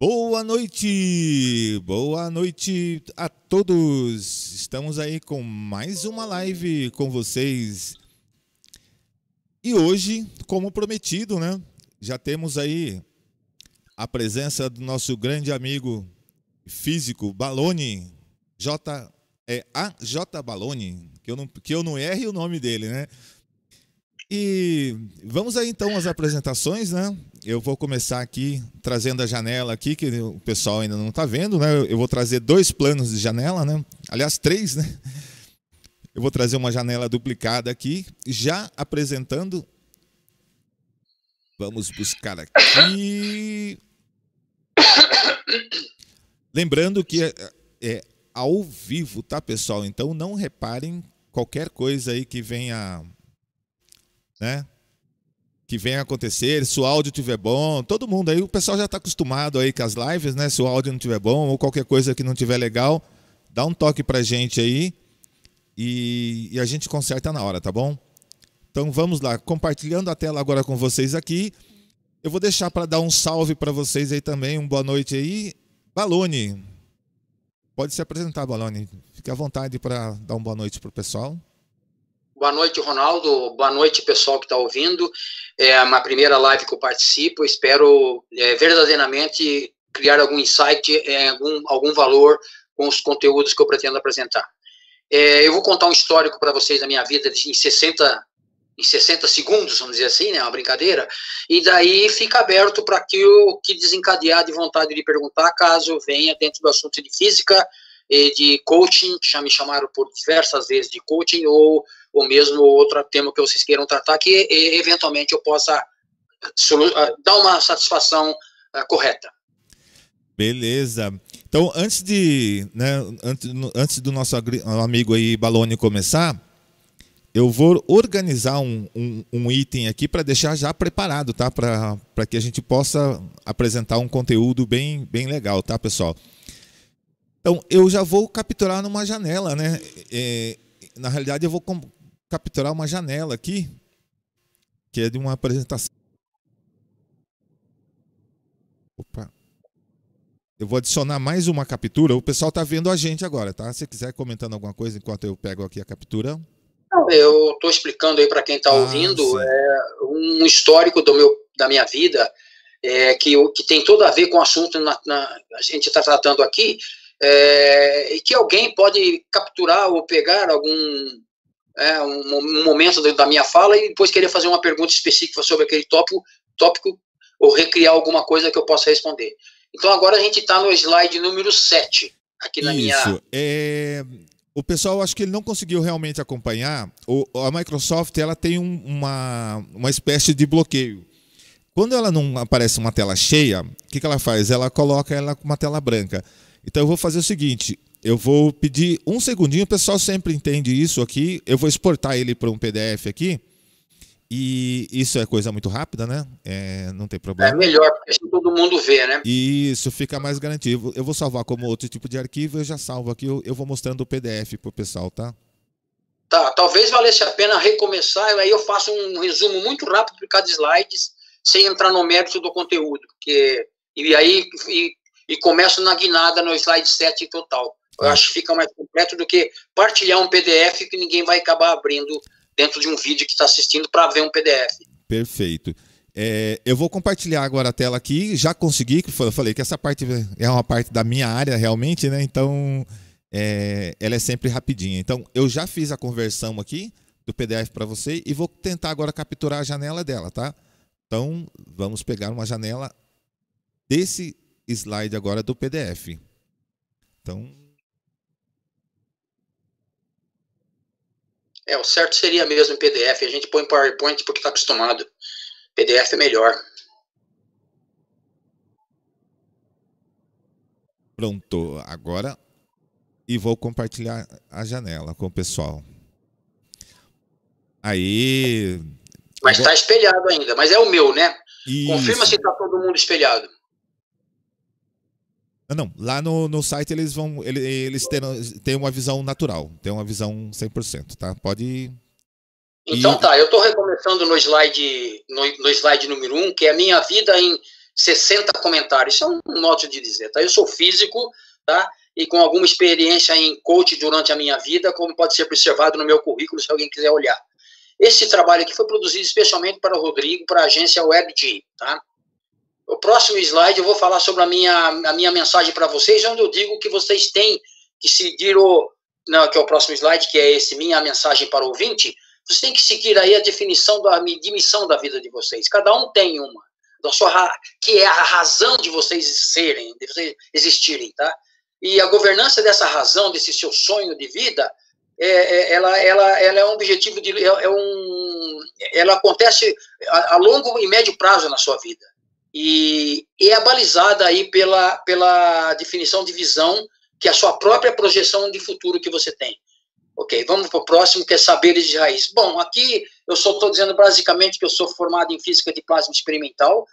Boa noite a todos. Estamos aí com mais uma live com vocês. E hoje, como prometido, né? Já temos aí a presença do nosso grande amigo físico Baloni, AJ Baloni, que eu não erre o nome dele, né? E vamos aí então às apresentações, né? Eu vou começar aqui trazendo a janela aqui, que o pessoal ainda não está vendo, né? Eu vou trazer 2 planos de janela, né? Aliás, 3, né? Eu vou trazer uma janela duplicada aqui, já apresentando. Vamos buscar aqui. Lembrando que é ao vivo, tá, pessoal? Então não reparem qualquer coisa aí que venha, né? Que venha acontecer, se o áudio estiver bom, todo mundo aí, o pessoal já está acostumado aí com as lives, né? Se o áudio não estiver bom ou qualquer coisa que não estiver legal, dá um toque pra gente aí e a gente conserta na hora, tá bom? Então vamos lá, compartilhando a tela agora com vocês aqui. Eu vou deixar para dar um salve para vocês aí também, uma boa noite aí. Baloni, pode se apresentar, Baloni. Fique à vontade para dar uma boa noite pro pessoal. Boa noite, Ronaldo. Boa noite, pessoal que está ouvindo. É uma primeira live que eu participo. Espero verdadeiramente criar algum insight, algum valor com os conteúdos que eu pretendo apresentar. Eu vou contar um histórico para vocês da minha vida em 60 segundos, vamos dizer assim, né? Uma brincadeira. E daí fica aberto para aquilo que desencadear de vontade de perguntar, caso venha dentro do assunto de física, de coaching, que já me chamaram por diversas vezes de coaching, ou mesmo outro tema que vocês queiram tratar, que eventualmente eu possa dar uma satisfação correta. Beleza. Então, antes do nosso amigo aí, Baloni, começar, eu vou organizar um item aqui para deixar já preparado, tá? Para que a gente possa apresentar um conteúdo bem legal, tá, pessoal? Então, eu já vou capturar numa janela, né? Na realidade, eu vou capturar uma janela aqui, que é de uma apresentação. Opa. Eu vou adicionar mais uma captura. O pessoal está vendo a gente agora, tá? Se quiser comentando alguma coisa enquanto eu pego aqui a captura. Eu estou explicando aí para quem está ouvindo um histórico da minha vida que tem tudo a ver com o assunto a gente está tratando aqui, e que alguém pode capturar ou pegar um momento da minha fala e depois querer fazer uma pergunta específica sobre aquele tópico ou recriar alguma coisa que eu possa responder. Então agora a gente está no slide número 7, aqui na minha... O pessoal, acho que ele não conseguiu realmente acompanhar. A Microsoft, ela tem uma espécie de bloqueio. Quando ela não aparece uma tela cheia, o que ela faz? Ela coloca ela com uma tela branca. Então eu vou fazer o seguinte, eu vou pedir um segundinho, o pessoal sempre entende isso aqui, eu vou exportar ele para um PDF aqui, e isso é coisa muito rápida, né? Não tem problema. É melhor, porque assim todo mundo vê, né? Isso, fica mais garantido. Eu vou salvar como outro tipo de arquivo, eu já salvo aqui, eu vou mostrando o PDF para o pessoal, tá? Tá, talvez valesse a pena recomeçar, aí eu faço um resumo muito rápido de cada slide, sem entrar no mérito do conteúdo, e começo na guinada no slide 7 em total. Eu acho que fica mais completo do que partilhar um PDF que ninguém vai acabar abrindo dentro de um vídeo que está assistindo para ver um PDF. Perfeito. Eu vou compartilhar agora a tela aqui, já consegui, que eu falei que essa parte é uma parte da minha área realmente, né? Então, ela é sempre rapidinha. Então, eu já fiz a conversão aqui do PDF para você e vou tentar agora capturar a janela dela, tá? Então, vamos pegar uma janela desse slide agora do PDF. Então... o certo seria mesmo em PDF. A gente põe em PowerPoint porque está acostumado. PDF é melhor. Pronto, agora. E vou compartilhar a janela com o pessoal. Aí. Mas está espelhado ainda. Mas é o meu, né? Isso. Confirma se está todo mundo espelhado. Não, lá no site eles têm uma visão natural, tem uma visão 100%, tá? Pode Então tá, eu estou recomeçando no slide número 1, que é a minha vida em 60 comentários. Isso é um modo de dizer, tá? Eu sou físico, tá? E com alguma experiência em coach durante a minha vida, como pode ser observado no meu currículo, se alguém quiser olhar. Esse trabalho aqui foi produzido especialmente para o Rodrigo, para a agência WebG, tá? O próximo slide eu vou falar sobre a minha mensagem para vocês, onde eu digo que vocês têm que seguir que é o próximo slide, que é esse, minha mensagem para o ouvinte. Vocês têm que seguir aí a definição de missão da vida de vocês. Cada um tem uma, que é a razão de vocês serem, de vocês existirem, tá? E a governança dessa razão, desse seu sonho de vida, ela é um objetivo, ela acontece a longo e médio prazo na sua vida. E é balizada aí pela definição de visão, que é a sua própria projeção de futuro que você tem. Ok, vamos para o próximo, que é saberes de raiz. Bom, aqui eu só estou dizendo basicamente que eu sou formado em física de plasma experimental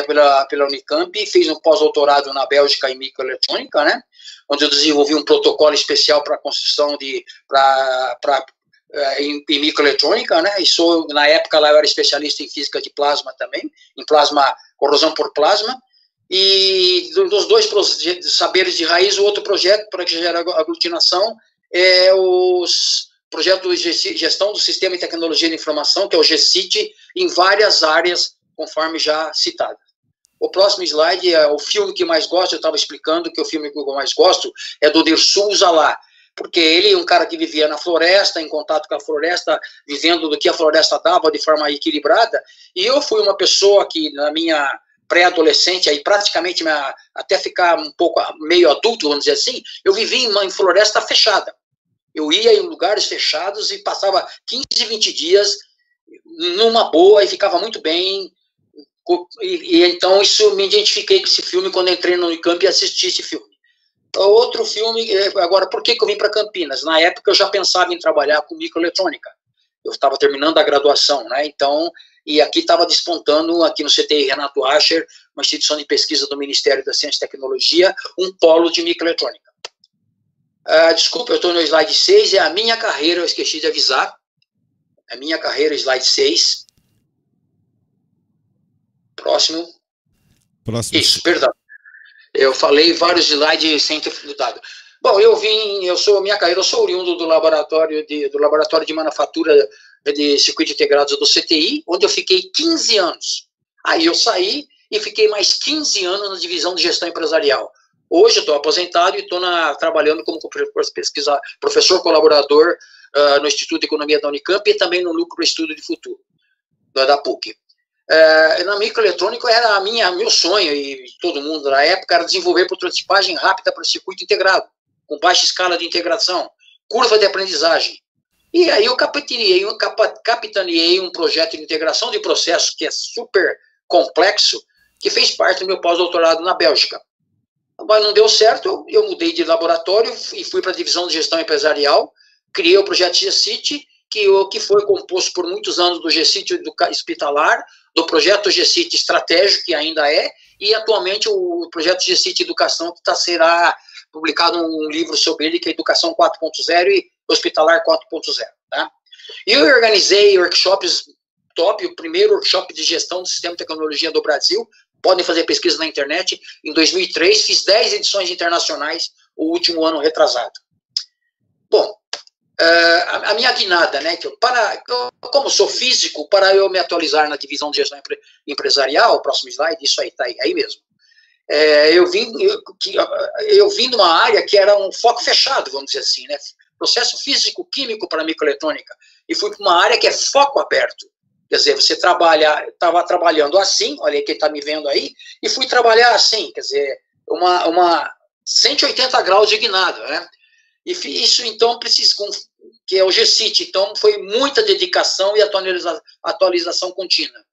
pela Unicamp, fiz um pós-doutorado na Bélgica em microeletrônica, né, onde eu desenvolvi um protocolo especial para a construção em microeletrônica, né, e na época lá eu era especialista em física de plasma também, em corrosão por plasma. E dos dois saberes de raiz, o outro projeto para que gera aglutinação é os projetos de gestão do sistema e tecnologia de informação, que é o GCIT, em várias áreas, conforme já citado. O próximo slide é o filme que mais gosto. Eu estava explicando que o filme que eu mais gosto é do Dirceu Uzala, porque ele é um cara que vivia na floresta, em contato com a floresta, vivendo do que a floresta dava de forma equilibrada, e eu fui uma pessoa que, na minha pré-adolescente, aí praticamente até ficar um pouco meio adulto, vamos dizer assim, eu vivia em floresta fechada. Eu ia em lugares fechados e passava 15, 20 dias numa boa e ficava muito bem. E então isso me identifiquei com esse filme quando entrei no Unicamp e assisti esse filme. Outro filme, agora, por que eu vim para Campinas? Na época eu já pensava em trabalhar com microeletrônica. Eu estava terminando a graduação, né? Então, e aqui estava despontando, aqui no CTI Renato Ascher, uma instituição de pesquisa do Ministério da Ciência e Tecnologia, um polo de microeletrônica. Desculpa, eu estou no slide 6, é a minha carreira, eu esqueci de avisar. A minha carreira, slide 6. Próximo. Isso, perdão. Eu falei vários slides sem ter dado. Bom, minha carreira, eu sou oriundo do laboratório de manufatura de circuitos integrados do CTI, onde eu fiquei 15 anos. Aí eu saí e fiquei mais 15 anos na divisão de gestão empresarial. Hoje eu estou aposentado e estou trabalhando como professor colaborador no Instituto de Economia da Unicamp e também no Núcleo de Estudo de Futuro, da PUC. Na microeletrônica era meu sonho, e todo mundo na época, era desenvolver prototipagem rápida para circuito integrado, com baixa escala de integração, curva de aprendizagem. E aí eu capitaneei um projeto de integração de processos que é super complexo, que fez parte do meu pós-doutorado na Bélgica. Mas não deu certo, eu mudei de laboratório e fui para a divisão de gestão empresarial, criei o projeto GCIT, que foi composto por muitos anos do GCIT hospitalar, do projeto GCIT estratégico, que ainda é, e atualmente o projeto GCIT Educação, que será publicado um livro sobre ele, que é Educação 4.0 e Hospitalar 4.0. Tá? E eu organizei workshops top, o primeiro workshop de gestão do sistema de tecnologia do Brasil, podem fazer pesquisa na internet, em 2003, fiz 10 edições internacionais, o último ano retrasado. Bom, a minha guinada, né, como sou físico, para eu me atualizar na divisão de gestão empresarial, próximo slide, isso aí, tá aí mesmo. Eu vim de uma área que era um foco fechado, vamos dizer assim, né, processo físico-químico para microeletrônica, e fui para uma área que é foco aberto. Quer dizer, você estava trabalhando assim, olha aí quem está me vendo aí, e fui trabalhar assim, quer dizer, uma 180 graus de guinada, né? E isso, então, que é o GCIT, então foi muita dedicação e atualização contínua.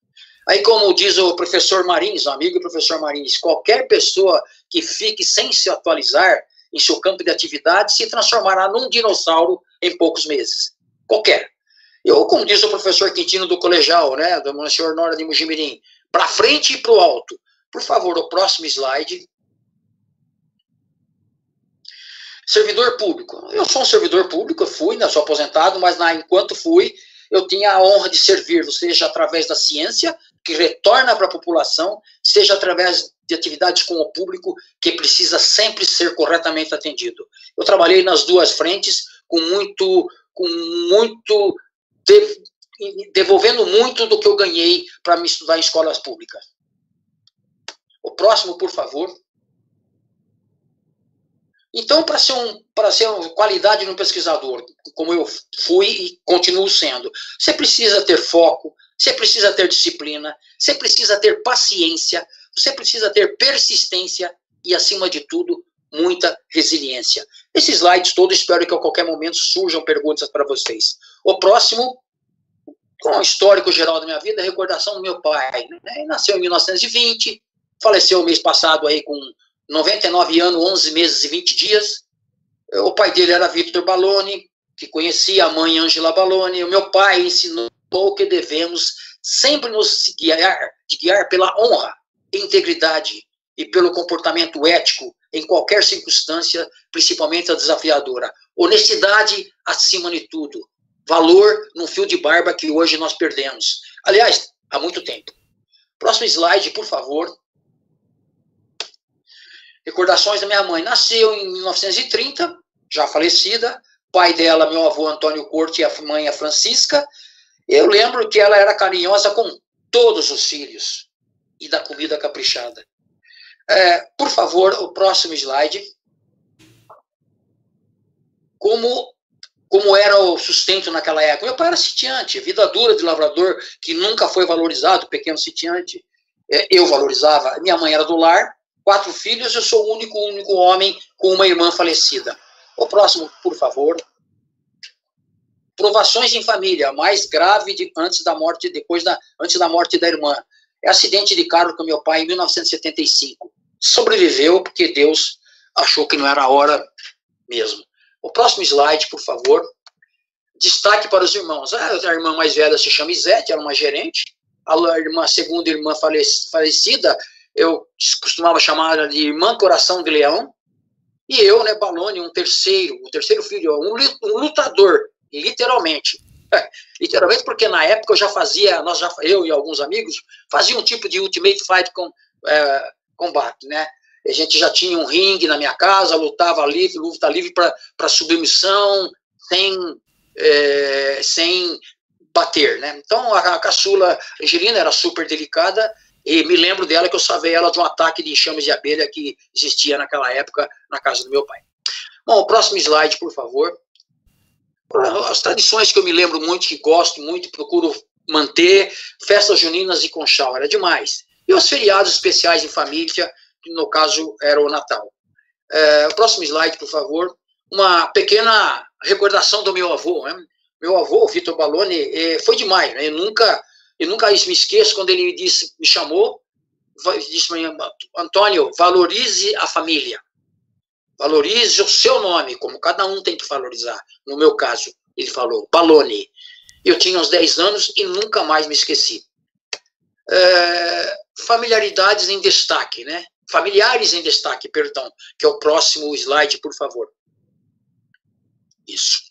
Aí, como diz o professor Marins, o amigo professor Marins, qualquer pessoa que fique sem se atualizar em seu campo de atividade se transformará num dinossauro em poucos meses. Qualquer. Como diz o professor Quintino do colegial, né, do Monsenhor Nora de Mujimirim, para frente e para o alto. Por favor, o próximo slide. Servidor público. Eu sou um servidor público, eu fui, né, sou aposentado, mas enquanto fui, eu tinha a honra de servir, seja através da ciência, que retorna para a população, seja através de atividades com o público, que precisa sempre ser corretamente atendido. Eu trabalhei nas duas frentes, devolvendo muito do que eu ganhei para me estudar em escolas públicas. O próximo, por favor. Então, para ser uma qualidade no pesquisador, como eu fui e continuo sendo, você precisa ter foco, você precisa ter disciplina, você precisa ter paciência, você precisa ter persistência e, acima de tudo, muita resiliência. Esses slides todos, espero que a qualquer momento surjam perguntas para vocês. O próximo, com o histórico geral da minha vida, a recordação do meu pai. Ele nasceu em 1920, faleceu mês passado aí com 99 anos, 11 meses e 20 dias. O pai dele era Vitor Balloni, que conhecia a mãe Angela Balloni. O meu pai ensinou que devemos sempre nos guiar pela honra, integridade e pelo comportamento ético em qualquer circunstância, principalmente a desafiadora. Honestidade acima de tudo. Valor no fio de barba que hoje nós perdemos. Aliás, há muito tempo. Próximo slide, por favor. Recordações da minha mãe. Nasceu em 1930, já falecida. Pai dela, meu avô Antônio Corte, e a mãe, a Francisca. Eu lembro que ela era carinhosa com todos os filhos e da comida caprichada. Por favor, o próximo slide. Como era o sustento naquela época? Meu pai era sitiante, vida dura de lavrador, que nunca foi valorizado, pequeno sitiante. Eu valorizava. Minha mãe era do lar, 4 filhos, eu sou o único homem com uma irmã falecida. O próximo, por favor. Provações em família, mais grave antes da morte da irmã. Acidente de carro com meu pai em 1975. Sobreviveu porque Deus achou que não era a hora mesmo. O próximo slide, por favor. Destaque para os irmãos. A irmã mais velha se chama Isete, era uma gerente. A segunda irmã falecida, eu costumava chamar ela de Irmã Coração de Leão. E eu, né, Balloni, o terceiro filho, um lutador, literalmente. Literalmente, porque na época eu já fazia, eu e alguns amigos, fazia um tipo de Ultimate Fight combate, né? A gente já tinha um ringue na minha casa, luta livre para submissão, sem bater, né? Então, a caçula Angelina era super delicada, e me lembro dela que eu salvei ela de um ataque de enxames de abelha que existia naquela época na casa do meu pai. Bom, o próximo slide, por favor. As tradições que eu me lembro muito, que gosto muito, procuro manter, festas juninas e Conchal, era demais. E os feriados especiais em família, que no caso era o Natal. O próximo slide, por favor. Uma pequena recordação do meu avô, né? Meu avô, Vitor Balloni, foi demais, né? Eu nunca me esqueço quando ele me chamou, disse para mim, Antônio, valorize a família. Valorize o seu nome, como cada um tem que valorizar. No meu caso, ele falou, Balloni. Eu tinha uns 10 anos e nunca mais me esqueci. Familiaridades em destaque, né? Familiares em destaque, perdão, que é o próximo slide, por favor. Isso.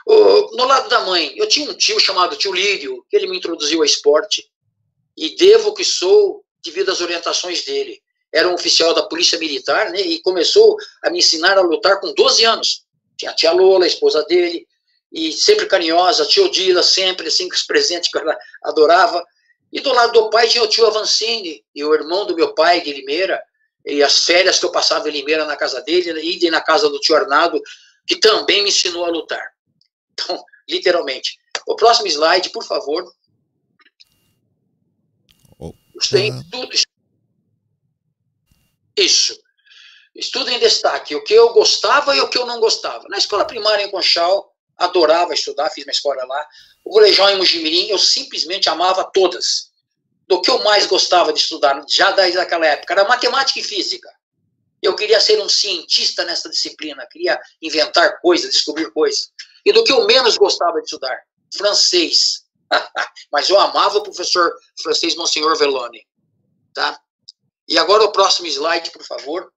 No lado da mãe, eu tinha um tio chamado tio Lírio, que ele me introduziu ao esporte, e devo que sou devido às orientações dele. Era um oficial da Polícia Militar, né, e começou a me ensinar a lutar com 12 anos. Tinha a tia Lola, a esposa dele, e sempre carinhosa, a tia Odila, sempre assim, com os presentes que ela adorava. E do lado do pai tinha o tio Avancini, e o irmão do meu pai, de Limeira, e as férias que eu passava em Limeira na casa dele, e na casa do tio Arnaldo, que também me ensinou a lutar. Então, literalmente. O próximo slide, por favor. Isso. Estudo em destaque. O que eu gostava e o que eu não gostava. Na escola primária em Conchal, adorava estudar, fiz uma escola lá. O colegial em Mojimirim, eu simplesmente amava todas. Do que eu mais gostava de estudar, já desde aquela época, era matemática e física. Eu queria ser um cientista nessa disciplina, queria inventar coisas, descobrir coisas. E do que eu menos gostava de estudar? Francês. Mas eu amava o professor francês Monsenhor Velloni. Tá? E agora o próximo slide, por favor,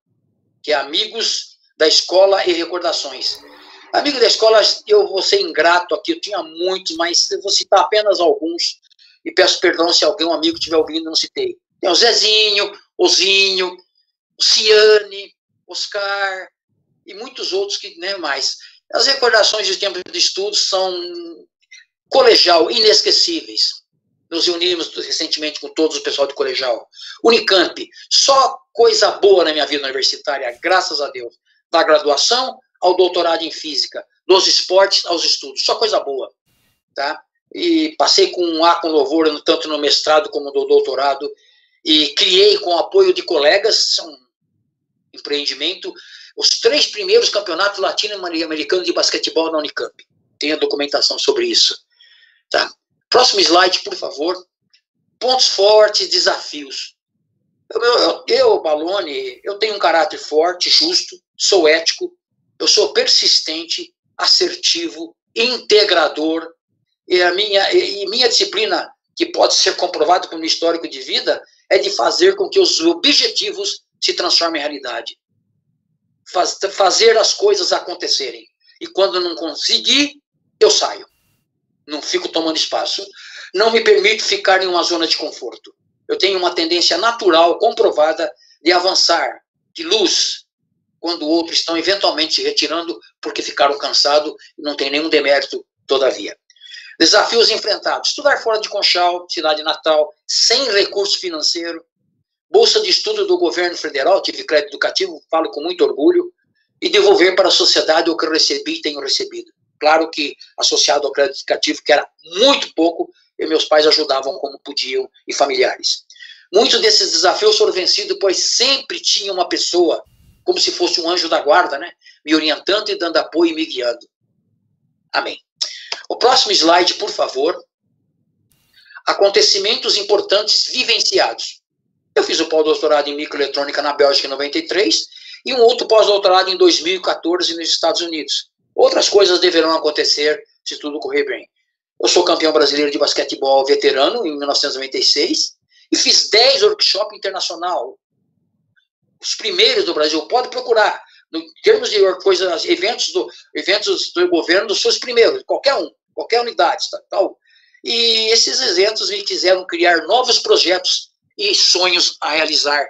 que é amigos da escola e recordações. Amigo da escola, eu vou ser ingrato aqui, eu tinha muitos, mas eu vou citar apenas alguns. e peço perdão se algum amigo estiver ouvindo e não citei. Tem o Zezinho, Ozinho, o Ciane, Oscar e muitos outros que nem mais. As recordações de tempo de estudo são colegial, inesquecíveis. Nos reunimos recentemente com todos o pessoal do colegial. Unicamp, só coisa boa na minha vida universitária, graças a Deus. Da graduação ao doutorado em física, dos esportes aos estudos, só coisa boa. Tá? E passei com louvor, tanto no mestrado como no doutorado, e criei com o apoio de colegas, são empreendimento, os 3 primeiros campeonatos latino-americanos de basquetebol na Unicamp. Tem a documentação sobre isso. Tá? Próximo slide, por favor. Pontos fortes, desafios. Eu, Baloni, eu tenho um caráter forte, justo, sou ético, eu sou persistente, assertivo, integrador, e minha disciplina, que pode ser comprovada pelo histórico de vida, é de fazer com que os objetivos se transformem em realidade. Fazer as coisas acontecerem. E quando não conseguir, eu saio. Não fico tomando espaço. Não me permito ficar em uma zona de conforto. Eu tenho uma tendência natural, comprovada, de avançar, de luz, quando outros estão eventualmente se retirando porque ficaram cansados e não tem nenhum demérito, todavia. Desafios enfrentados. Estudar fora de Conchal, cidade natal, sem recurso financeiro. Bolsa de estudo do governo federal, tive crédito educativo, falo com muito orgulho, e devolver para a sociedade o que eu recebi e tenho recebido. Claro que associado ao crédito educativo, que era muito pouco, e meus pais ajudavam como podiam, e familiares. Muitos desses desafios foram vencidos, pois sempre tinha uma pessoa, como se fosse um anjo da guarda, né, me orientando e dando apoio e me guiando. Amém. O próximo slide, por favor. Acontecimentos importantes vivenciados. Eu fiz o pós-doutorado em microeletrônica na Bélgica em 93 e um outro pós-doutorado em 2014 nos Estados Unidos. Outras coisas deverão acontecer se tudo correr bem. Eu sou campeão brasileiro de basquetebol veterano em 1996 e fiz 10 workshops internacional. Os primeiros do Brasil, pode procurar. Em termos de coisas, eventos do governo, os seus primeiros, qualquer unidade. Tal. E esses eventos me fizeram criar novos projetos e sonhos a realizar.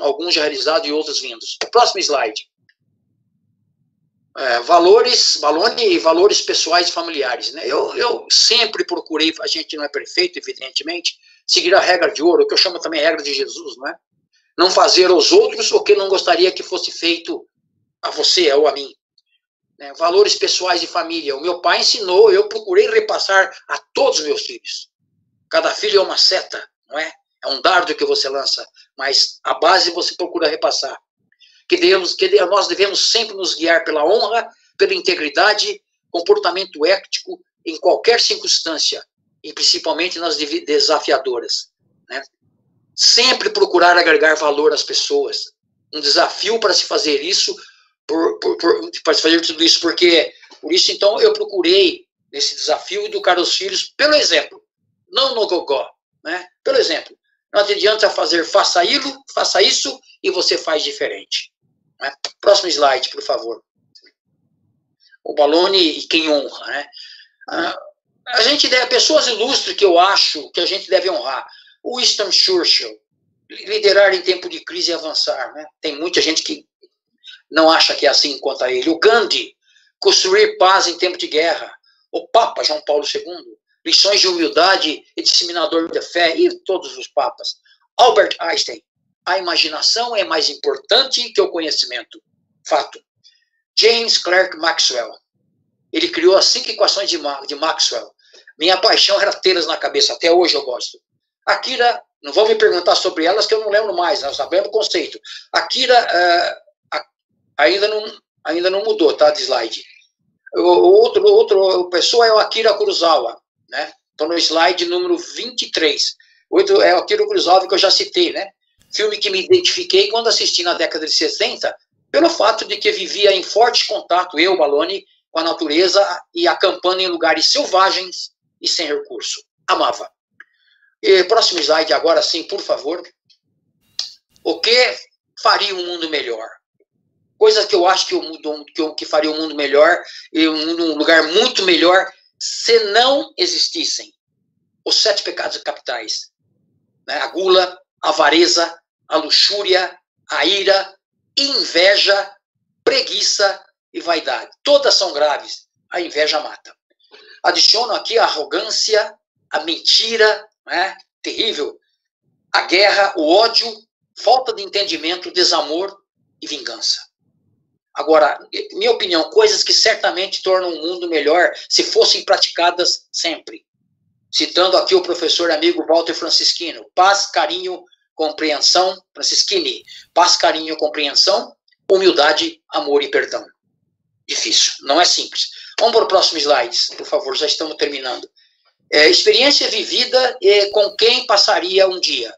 Alguns já realizados e outros vindos. Próximo slide. Valores pessoais e familiares. Né? Eu sempre procurei, a gente não é perfeito, evidentemente, seguir a regra de ouro, que eu chamo também a regra de Jesus, não é? Não fazer aos outros o que não gostaria que fosse feito a você ou a mim. Né? Valores pessoais de família. O meu pai ensinou, eu procurei repassar a todos os meus filhos. Cada filho é uma seta, não é? É um dardo que você lança, mas a base você procura repassar. Nós devemos sempre nos guiar pela honra, pela integridade, comportamento ético em qualquer circunstância, e principalmente nas desafiadoras. Né? Sempre procurar agregar valor às pessoas. Um desafio para se fazer isso, para se fazer tudo isso, porque, por isso, então, eu procurei, nesse desafio, educar os filhos pelo exemplo, não no gogó, né? Pelo exemplo. Não adianta faça isso, e você faz diferente. Né? Próximo slide, por favor. O Baloni e quem honra, né? A gente deve, pessoas ilustres que eu acho que a gente deve honrar. O Winston Churchill, liderar em tempo de crise e avançar. Né? Tem muita gente que não acha que é assim quanto a ele. O Gandhi, construir paz em tempo de guerra. O Papa João Paulo II, lições de humildade e disseminador da fé, e todos os papas. Albert Einstein, a imaginação é mais importante que o conhecimento. Fato. James Clerk Maxwell, ele criou as 5 equações de Maxwell. Minha paixão era tê-las na cabeça, até hoje eu gosto. Akira, não vão me perguntar sobre elas que eu não lembro mais, nós sabemos o conceito. Akira ainda não mudou, tá, de slide. Outra pessoa é o Akira Kurosawa, né? Estou no slide número 23. Outro é o Akira Kurosawa, que eu já citei, né? Filme que me identifiquei quando assisti na década de 60, pelo fato de que vivia em forte contato, eu, Baloni, com a natureza e acampando em lugares selvagens e sem recurso. Amava. Próximo slide agora sim, por favor. O que faria um mundo melhor? Coisas que eu acho que faria um mundo melhor, e um lugar muito melhor, se não existissem. os 7 pecados capitais, né? A gula, a avareza, a luxúria, a ira, inveja, preguiça e vaidade. Todas são graves. A inveja mata. Adiciono aqui a arrogância, a mentira, né? Terrível, a guerra, o ódio, falta de entendimento, desamor e vingança. Agora, minha opinião, coisas que certamente tornam o mundo melhor se fossem praticadas sempre. Citando aqui o professor amigo Walter Francisquino: paz, carinho, compreensão, Francisquini, paz, carinho, compreensão, humildade, amor e perdão. Difícil, não é simples. Vamos para o próximo slide, por favor, já estamos terminando. Experiência vivida com quem passaria um dia.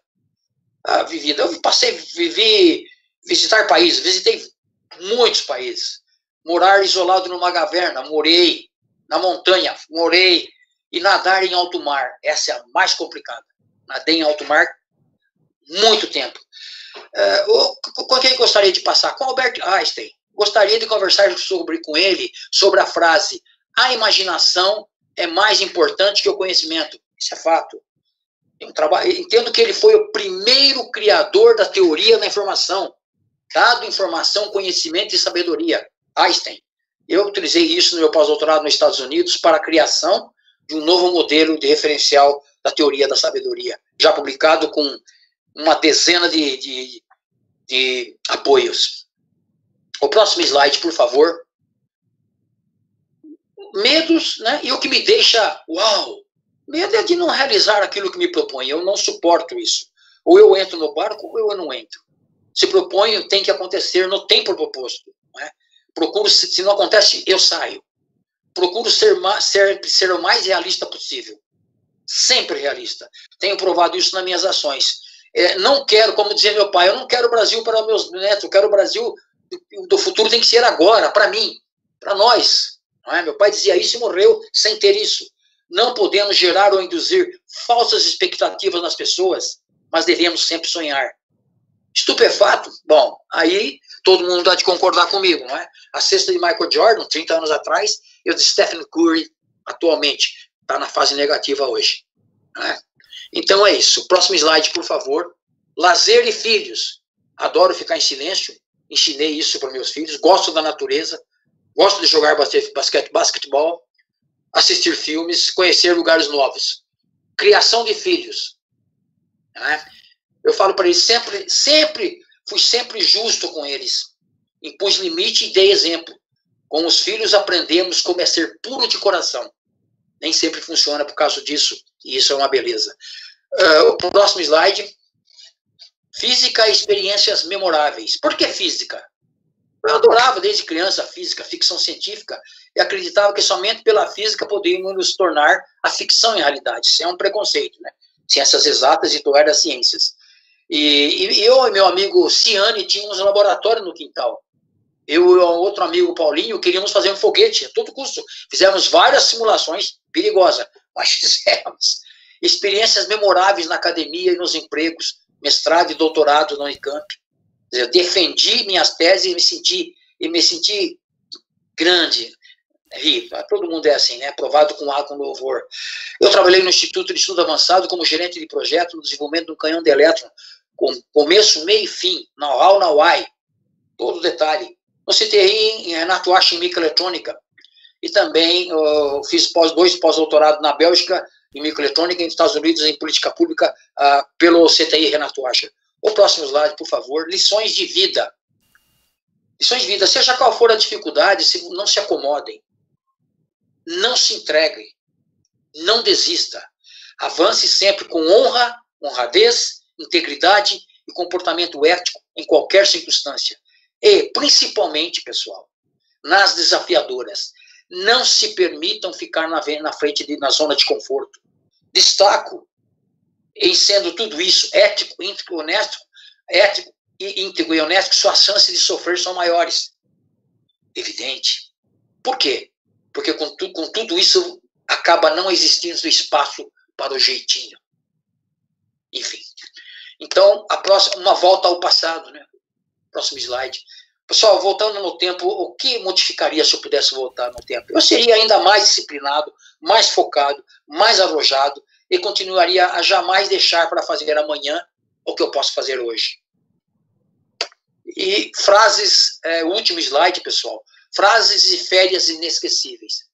Vivida, vivi visitar países, visitei muitos países. Morar isolado numa caverna, morei. Na montanha, morei. E nadar em alto mar, essa é a mais complicada. Nadei em alto mar muito tempo. Com quem gostaria de passar? Com Albert Einstein. Gostaria de conversar com ele sobre a frase: a imaginação é mais importante que o conhecimento. Isso é fato. Entendo que ele foi o primeiro criador da teoria da informação. Dado informação, conhecimento e sabedoria. Einstein. Eu utilizei isso no meu pós-doutorado nos Estados Unidos para a criação de um novo modelo de referencial da teoria da sabedoria, já publicado com uma dezena de apoios. O próximo slide, por favor. Medos, né? E o que me deixa, uau, medo é de não realizar aquilo que me propõe. Eu não suporto isso. Ou eu entro no barco, ou eu não entro. Se proponho, tem que acontecer no tempo proposto. Não é? Procuro, se não acontece, eu saio. Procuro ser o mais realista possível. Sempre realista. Tenho provado isso nas minhas ações. Não quero, como dizia meu pai, eu não quero o Brasil para meus netos, eu quero o Brasil do futuro, tem que ser agora, para mim, para nós. Não é? Meu pai dizia isso e morreu sem ter isso. Não podemos gerar ou induzir falsas expectativas nas pessoas, mas devemos sempre sonhar. Estupefato? Bom, aí todo mundo há de concordar comigo, não é? A cesta de Michael Jordan, 30 anos atrás, e o de Stephen Curry, atualmente, está na fase negativa hoje. Não é? Então é isso. Próximo slide, por favor. Lazer e filhos. Adoro ficar em silêncio. Ensinei isso para meus filhos. Gosto da natureza. Gosto de jogar basquetebol. Assistir filmes. Conhecer lugares novos. Criação de filhos. Não é? Eu falo para eles fui sempre justo com eles. Impus limite e dei exemplo. Com os filhos aprendemos como é ser puro de coração. Nem sempre funciona por causa disso, e isso é uma beleza. O próximo slide. Física e experiências memoráveis. Por que física? Eu adorava desde criança a física, a ficção científica, e acreditava que somente pela física podíamos nos tornar a ficção em realidade. Isso é um preconceito, né? Ciências exatas e tu era ciências. E eu e meu amigo Ciane tínhamos um laboratório no quintal. Eu e outro amigo Paulinho queríamos fazer um foguete a todo custo. Fizemos várias simulações perigosas, mas fizemos. Experiências memoráveis na academia e nos empregos, mestrado e doutorado na Unicamp. Eu defendi minhas teses e me senti grande. Todo mundo é assim, né? Aprovado com louvor. Eu trabalhei no Instituto de Estudo Avançado como gerente de projeto no desenvolvimento de um canhão de elétron, com começo, meio e fim, know-how, know-why, todo detalhe. No CTI, em Renato Acha em microeletrônica, e também fiz dois pós-doutorados na Bélgica em microeletrônica e nos Estados Unidos em política pública pelo CTI Renato Acha. O próximo slide, por favor. Lições de vida. Lições de vida. Seja qual for a dificuldade, não se acomodem. Não se entreguem. Não desista. Avance sempre com honra, honradez, integridade e comportamento ético em qualquer circunstância. E, principalmente, pessoal, nas desafiadoras, não se permitam ficar na frente, na zona de conforto. Destaco, em sendo tudo isso ético, íntegro, honesto, ético e íntegro e honesto, que suas chances de sofrer são maiores. Evidente. Por quê? Porque com tudo isso acaba não existindo espaço para o jeitinho. Enfim. Então, uma volta ao passado, né? Próximo slide. Pessoal, voltando no tempo, o que modificaria se eu pudesse voltar no tempo? Eu seria ainda mais disciplinado, mais focado, mais arrojado e continuaria a jamais deixar para fazer amanhã o que eu posso fazer hoje. E frases, o último slide, pessoal. Frases e férias inesquecíveis.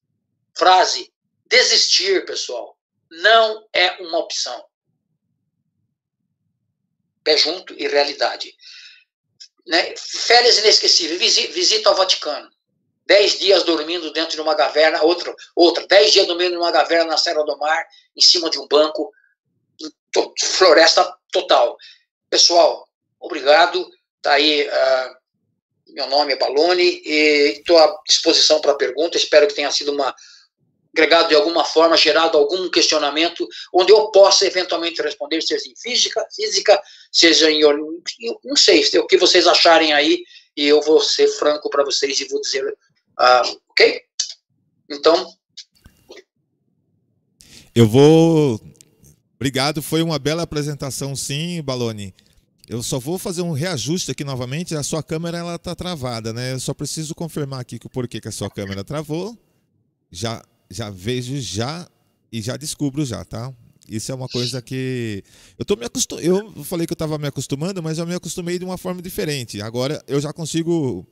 Frase: desistir, pessoal, não é uma opção. Pé junto e realidade. Né? Férias inesquecíveis. Visita ao Vaticano. 10 dias dormindo dentro de uma caverna. Outra. 10 dias dormindo numa caverna na Serra do Mar, em cima de um banco. Floresta total. Pessoal, obrigado. Está aí, meu nome é Balloni e estou à disposição para pergunta. Espero que tenha sido agregado de alguma forma, gerado algum questionamento, onde eu possa eventualmente responder, seja em física, seja em... Não sei, o que vocês acharem aí, e eu vou ser franco para vocês e vou dizer, ok? Então... Eu vou... Obrigado, foi uma bela apresentação, sim, Balloni. Eu só vou fazer um reajuste aqui novamente. A sua câmera ela está travada, né? Eu só preciso confirmar aqui o porquê que a sua câmera travou. Já vejo e já descubro já, tá? Isso é uma coisa que eu falei que eu estava me acostumando, mas eu me acostumei de uma forma diferente. Agora eu já consigo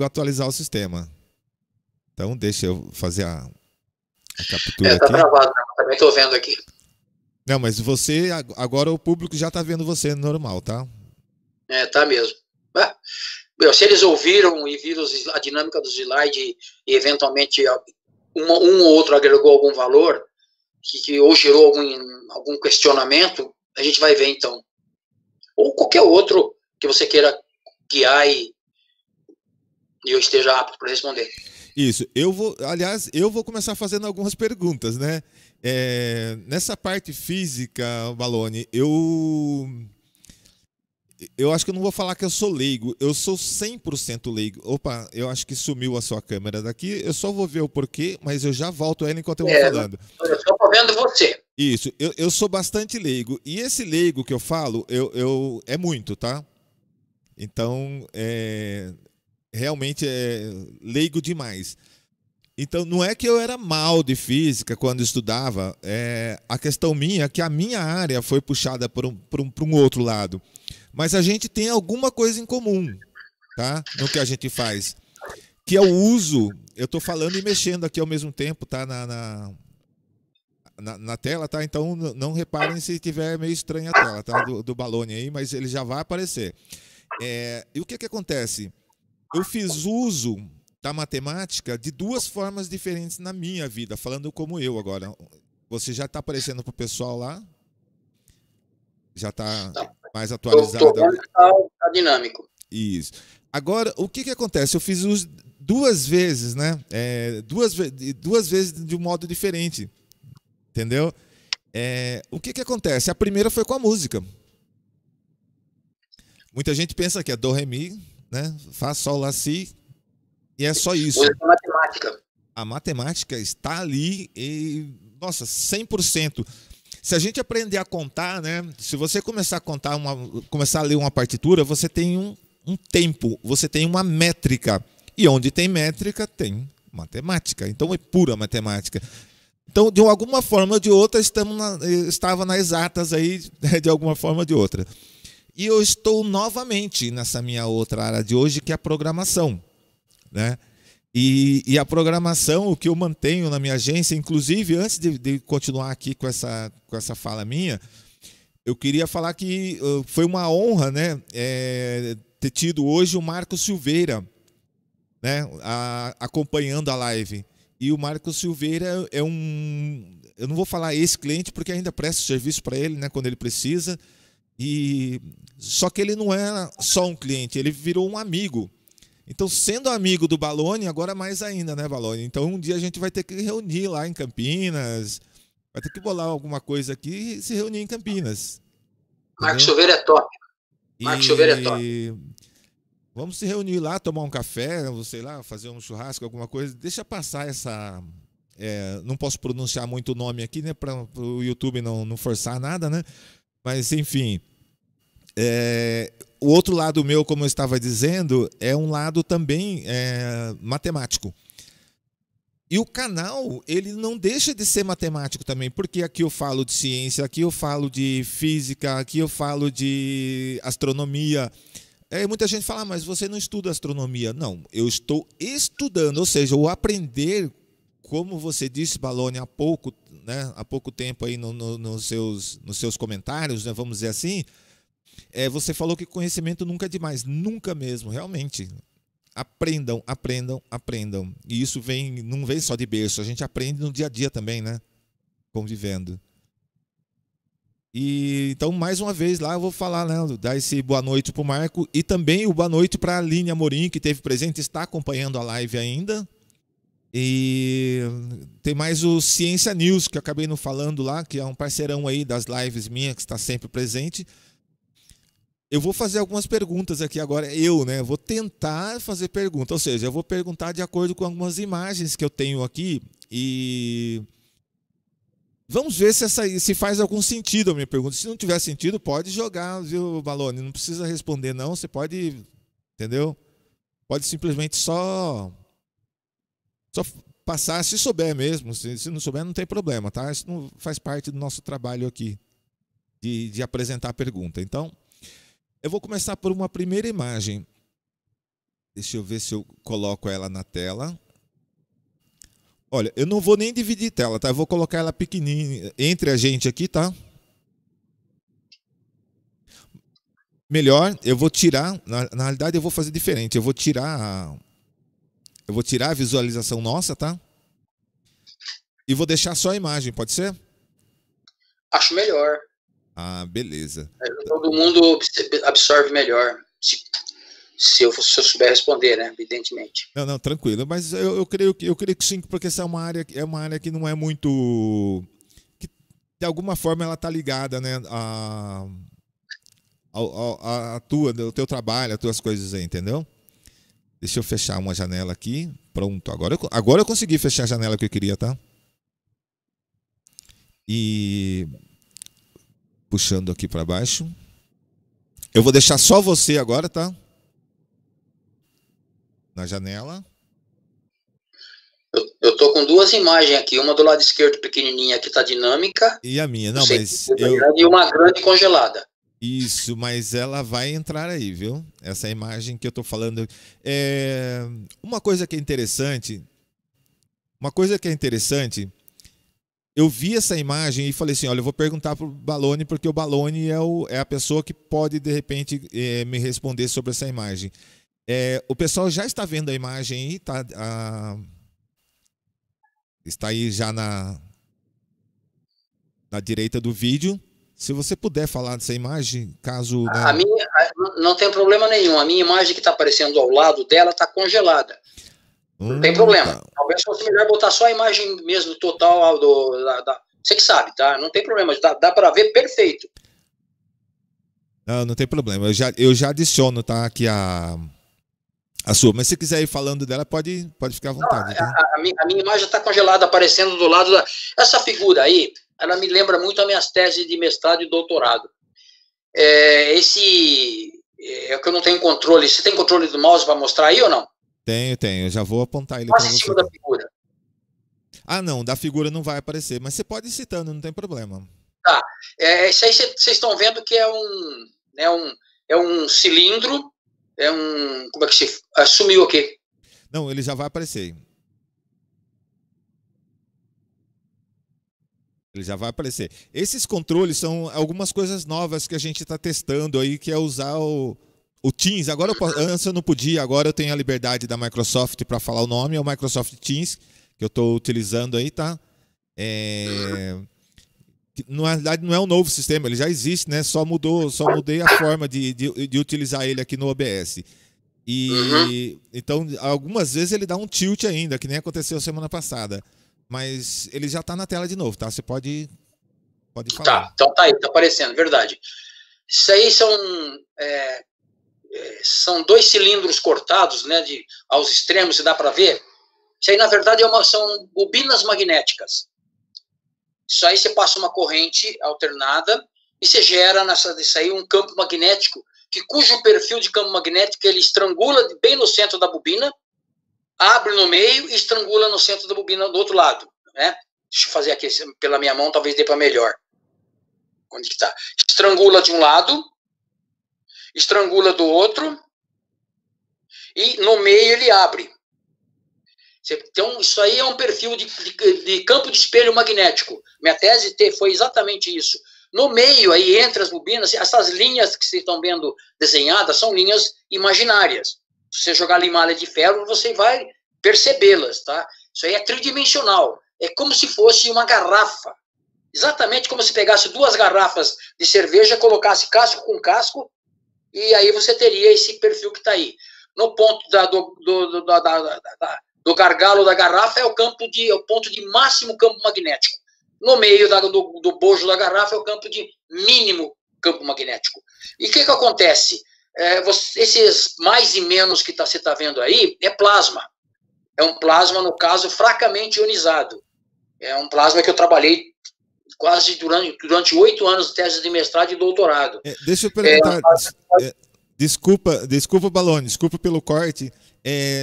atualizar o sistema. Então deixa eu fazer a captura aqui. Tá travado, né? Também estou vendo aqui. Não, mas você, agora o público já está vendo você normal, tá? Tá mesmo. Se eles ouviram e viram a dinâmica do slide e eventualmente um ou outro agregou algum valor, ou gerou algum questionamento, a gente vai ver então. Ou qualquer outro que você queira guiar e eu esteja apto para responder. Isso. Aliás, eu vou começar fazendo algumas perguntas, né? Nessa parte física, Balloni, eu acho que eu não vou falar que eu sou leigo, eu sou 100% leigo. Opa, eu acho que sumiu a sua câmera daqui, eu só vou ver o porquê, mas eu já volto ela enquanto eu vou falando. Eu só estou vendo você. Isso, eu sou bastante leigo, e esse leigo que eu falo, é muito, tá? Então, realmente é leigo demais. Então, não é que eu era mal de física quando estudava, a questão minha é que a minha área foi puxada para um outro lado. Mas a gente tem alguma coisa em comum, tá? No que a gente faz. Que é o uso, eu estou falando e mexendo aqui ao mesmo tempo, tá? Na tela, tá? Então, não reparem se tiver meio estranha a tela, tá? Do Balloni aí, mas ele já vai aparecer. E o que acontece? Eu fiz uso da matemática de duas formas diferentes na minha vida, falando como eu agora. Você já está aparecendo para o pessoal lá? Já está mais atualizado? Está dinâmico. Isso. Agora, o que acontece? Eu fiz uso duas vezes, né? Duas vezes de um modo diferente. Entendeu? O que acontece? A primeira foi com a música. Muita gente pensa que é do, ré, mi, né? Fá, sol, lá, si. E é só isso. Matemática. A matemática está ali e, nossa, 100%. Se a gente aprender a contar, né? Se você começar a contar, começar a ler uma partitura, você tem um tempo, você tem uma métrica. E onde tem métrica, tem matemática. Então é pura matemática. Então, de alguma forma ou de outra, estava nas exatas aí, de alguma forma ou de outra. E eu estou novamente nessa minha outra área de hoje, que é a programação. Né? E a programação, o que eu mantenho na minha agência, inclusive, antes de continuar aqui com essa fala minha, eu queria falar que foi uma honra, né, ter tido hoje o Marcos Silveira, né, acompanhando a live. E o Marcos Silveira eu não vou falar ex-cliente, porque ainda presto serviço para ele, né, quando ele precisa. Só que ele não é só um cliente, ele virou um amigo. Então, sendo amigo do Balloni, agora mais ainda, né, Balloni? Então, um dia a gente vai ter que reunir lá em Campinas, vai ter que bolar alguma coisa aqui e se reunir em Campinas. Marcos Silveira é top. Marcos Silveira é top. Vamos se reunir lá, tomar um café, sei lá, fazer um churrasco, alguma coisa. Deixa passar essa... não posso pronunciar muito o nome aqui, né, para o YouTube não forçar nada, né? Mas, enfim... o outro lado meu, como eu estava dizendo, é um lado também matemático. E o canal, ele não deixa de ser matemático também, porque aqui eu falo de ciência, aqui eu falo de física, aqui eu falo de astronomia. Muita gente fala, mas você não estuda astronomia. Não, eu estou estudando, ou seja, o aprender, como você disse, Baloni, há pouco tempo aí nos seus comentários, né, vamos dizer assim, você falou que conhecimento nunca é demais, nunca mesmo, realmente. Aprendam, aprendam, aprendam. E isso não vem só de berço, a gente aprende no dia a dia também, né? Convivendo. E então, mais uma vez lá, eu vou falar, né? Dar esse boa noite para o Marco e também o boa noite para a Aline Amorim, que esteve presente, está acompanhando a live ainda. E tem mais o Ciência News, que eu acabei não falando lá, que é um parceirão aí das lives minha, que está sempre presente. Eu vou fazer algumas perguntas aqui agora, né? Vou tentar fazer pergunta, ou seja, eu vou perguntar de acordo com algumas imagens que eu tenho aqui e vamos ver se faz algum sentido a minha pergunta. Se não tiver sentido, pode jogar, viu, Baloni? Não precisa responder, não. Você pode, entendeu? Pode simplesmente só passar, se souber mesmo. Se não souber, não tem problema, tá? Isso não faz parte do nosso trabalho aqui de apresentar a pergunta. Então, eu vou começar por uma primeira imagem. Deixa eu ver se eu coloco ela na tela. Olha, eu não vou nem dividir tela, tá? Eu vou colocar ela pequenininha entre a gente aqui, tá? Melhor, eu vou tirar, na realidade eu vou fazer diferente. Eu vou tirar a visualização nossa, tá? E vou deixar só a imagem, pode ser? Acho melhor. Ah, beleza. Todo mundo absorve melhor, se eu souber responder, né? Evidentemente. Não, tranquilo. Mas eu creio que sim, porque essa é uma área que não é muito, que de alguma forma ela está ligada, né, ao teu trabalho, às tuas coisas aí, entendeu? Deixa eu fechar uma janela aqui. Pronto. Agora eu consegui fechar a janela que eu queria, tá? E puxando aqui para baixo. Eu vou deixar só você agora, tá? Na janela. Eu tô com duas imagens aqui, uma do lado esquerdo pequenininha que tá dinâmica. E a minha, não, mas e uma grande congelada. Isso, mas ela vai entrar aí, viu? Essa imagem que eu tô falando. Uma coisa que é interessante. Eu vi essa imagem e falei assim, olha, eu vou perguntar pro Baloni, porque o Baloni é a pessoa que pode, de repente, me responder sobre essa imagem. O pessoal já está vendo a imagem aí, tá? Está aí já na direita do vídeo. Se você puder falar dessa imagem, caso... Né? Não tem problema nenhum. A minha imagem que está aparecendo ao lado dela está congelada. Não tem problema. Tá. Talvez fosse melhor botar só a imagem mesmo total você que sabe, tá? Não tem problema. Dá para ver perfeito. Não tem problema. Eu já adiciono, tá? Aqui a sua. Mas se quiser ir falando dela, pode ficar à vontade. Tá? A minha imagem está congelada, aparecendo do lado essa figura aí, ela me lembra muito as minhas teses de mestrado e doutorado. É que eu não tenho controle. Você tem controle do mouse para mostrar aí ou não? Tenho. Eu já vou apontar ele para você. Em cima da figura. Ah, não. Da figura não vai aparecer. Mas você pode ir citando, não tem problema. Tá. Isso aí vocês estão vendo que é um cilindro. Como é que se... Sumiu aqui. Não, ele já vai aparecer. Ele já vai aparecer. Esses controles são algumas coisas novas que a gente está testando aí, que é usar o Teams. Agora antes eu não podia, agora eu tenho a liberdade da Microsoft para falar o nome, é o Microsoft Teams, que eu estou utilizando aí, tá? Na verdade não é um novo sistema, ele já existe, né? Só mudei a forma de utilizar ele aqui no OBS. Então, algumas vezes ele dá um tilt ainda, que nem aconteceu semana passada. Mas ele já está na tela de novo, tá? Você pode falar. Tá, então tá aí, tá aparecendo, verdade. Isso aí são dois cilindros cortados, né, aos extremos, se dá para ver. Isso aí, na verdade, são bobinas magnéticas. Isso aí você passa uma corrente alternada e você gera nisso aí um campo magnético, cujo perfil de campo magnético ele estrangula bem no centro da bobina abre no meio e estrangula no centro da bobina do outro lado, né? Deixa eu fazer aqui pela minha mão, talvez dê para melhor. Onde que tá? Estrangula de um lado, estrangula do outro, e no meio ele abre. Então, isso aí é um perfil de campo de espelho magnético. Minha tese foi exatamente isso. No meio, aí, entre as bobinas, essas linhas que vocês estão vendo desenhadas são linhas imaginárias. Se você jogar ali malha de ferro, você vai percebê-las, tá? Isso aí é tridimensional. É como se fosse uma garrafa. Exatamente como se pegasse 2 garrafas de cerveja, colocasse casco com casco, e aí você teria esse perfil que está aí. No ponto do gargalo da garrafa é o ponto de máximo campo magnético. No meio do bojo da garrafa é o campo de mínimo campo magnético. E o que acontece? Esses mais e menos que você está vendo aí é plasma. É um plasma, no caso, fracamente ionizado. É um plasma que eu trabalhei quase durante 8 anos de tese de mestrado e doutorado. Deixa eu perguntar... Desculpa, Balone, desculpa pelo corte.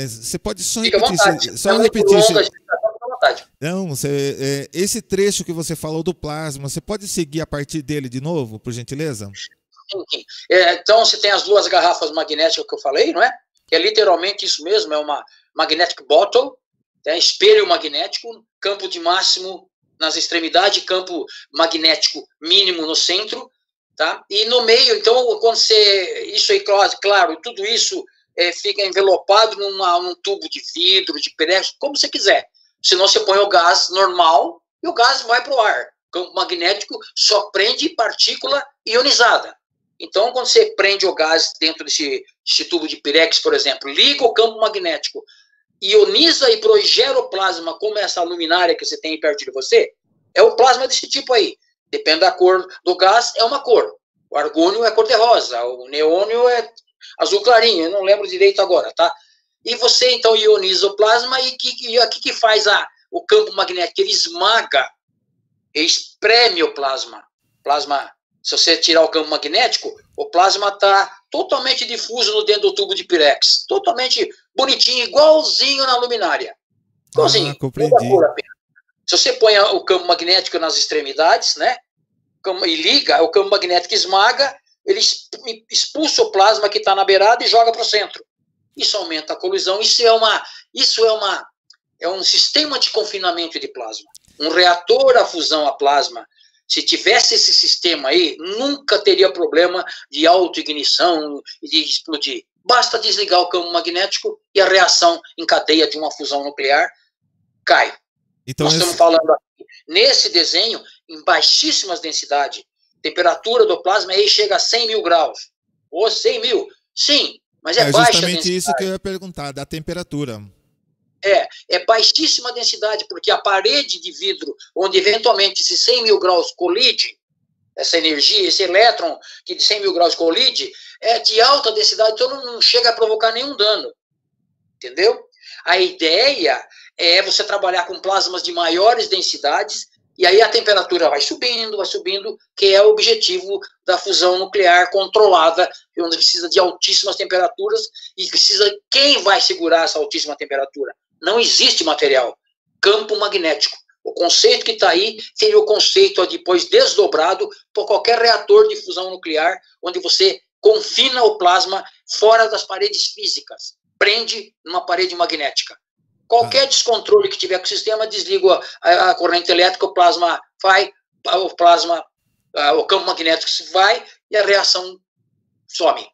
Você pode só repetir? Só repetir. Não, esse trecho que você falou do plasma, você pode seguir a partir dele de novo, por gentileza? Sim. Então, você tem as 2 garrafas magnéticas que eu falei, não é? Que é literalmente isso mesmo, é uma magnetic bottle, espelho magnético, campo de máximo nas extremidades, campo magnético mínimo no centro, tá? E no meio, então, quando isso aí, claro, tudo isso fica envelopado num tubo de vidro, de pirex, como você quiser. Senão você põe o gás normal e o gás vai para o ar. O campo magnético só prende partícula ionizada. Então, quando você prende o gás dentro desse tubo de pirex, por exemplo, liga o campo magnético, ioniza e projeta o plasma, como essa luminária que você tem perto de você, é o plasma desse tipo aí. Depende da cor do gás, é uma cor. O argônio é cor-de-rosa, o neônio é azul clarinho, eu não lembro direito agora, tá? E você, então, ioniza o plasma e o que faz o campo magnético? Ele esmaga, ele espreme o plasma. Se você tirar o campo magnético, o plasma está totalmente difuso dentro do tubo de pirex. Totalmente bonitinho, igualzinho na luminária. Igualzinho. Compreendi. Se você põe o campo magnético nas extremidades, né? E liga, o campo magnético esmaga, ele expulsa o plasma que está na beirada e joga para o centro. Isso aumenta a colisão. Isso é um sistema de confinamento de plasma. Um reator a fusão a plasma, se tivesse esse sistema aí, nunca teria problema de autoignição e de explodir. Basta desligar o campo magnético e a reação em cadeia de uma fusão nuclear cai. Então, nós estamos falando aqui, nesse desenho, em baixíssimas densidades, temperatura do plasma aí chega a 100 mil graus. Ou 100 mil, sim, mas é baixa densidade. É justamente isso que eu ia perguntar, da temperatura. É baixíssima densidade, porque a parede de vidro, onde eventualmente esses 100 mil graus colide, essa energia, esse elétron que de 100 mil graus colide, é de alta densidade, então não chega a provocar nenhum dano. Entendeu? A ideia é você trabalhar com plasmas de maiores densidades, e aí a temperatura vai subindo, que é o objetivo da fusão nuclear controlada, onde precisa de altíssimas temperaturas, e quem vai segurar essa altíssima temperatura? Não existe material. Campo magnético. O conceito que está aí seria o conceito depois desdobrado por qualquer reator de fusão nuclear, onde você confina o plasma fora das paredes físicas. Prende numa parede magnética. Qualquer descontrole que tiver com o sistema, desliga a corrente elétrica, o plasma vai, o campo magnético vai e a reação some.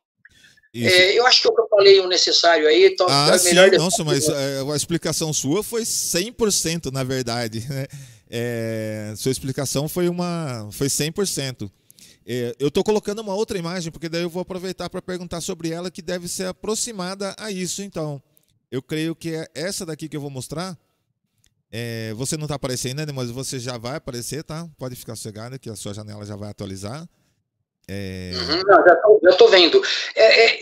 Eu acho que o que eu falei é o necessário aí. Então, sim, nossa, mas a explicação sua foi 100%, na verdade. Né? Sua explicação foi 100%. Eu estou colocando uma outra imagem, porque daí eu vou aproveitar para perguntar sobre ela, que deve ser aproximada a isso, então. Eu creio que é essa daqui que eu vou mostrar. Você não está aparecendo ainda, mas você já vai aparecer, tá? Pode ficar sossegado que a sua janela já vai atualizar. Já estou vendo.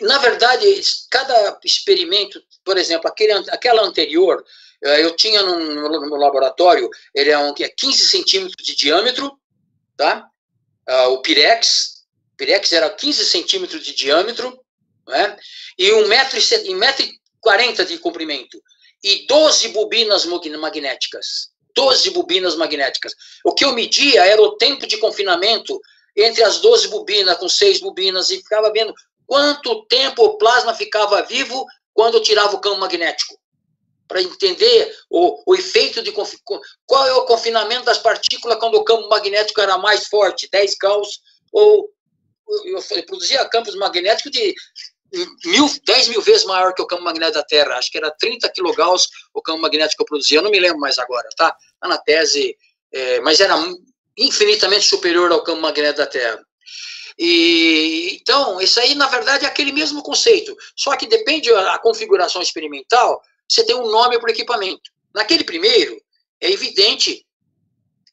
Na verdade, cada experimento, por exemplo, aquela anterior, eu tinha no laboratório, ele é 15 centímetros de diâmetro, tá? O Pirex era 15 centímetros de diâmetro, né? E 1,40 m de comprimento. e 12 bobinas magnéticas. 12 bobinas magnéticas. O que eu media era o tempo de confinamento entre as 12 bobinas, com 6 bobinas, e ficava vendo quanto tempo o plasma ficava vivo quando eu tirava o campo magnético. Para entender o efeito de... Qual é o confinamento das partículas quando o campo magnético era mais forte, 10 Gauss, ou eu produzia campos magnéticos de 10 mil vezes maior que o campo magnético da Terra. Acho que era 30 kGauss o campo magnético que eu produzia. Eu não me lembro mais agora, tá? Tá na tese, mas era infinitamente superior ao campo magnético da Terra. E, então, isso aí, na verdade, é aquele mesmo conceito. Só que depende da configuração experimental, você tem um nome para o equipamento. Naquele primeiro, é evidente,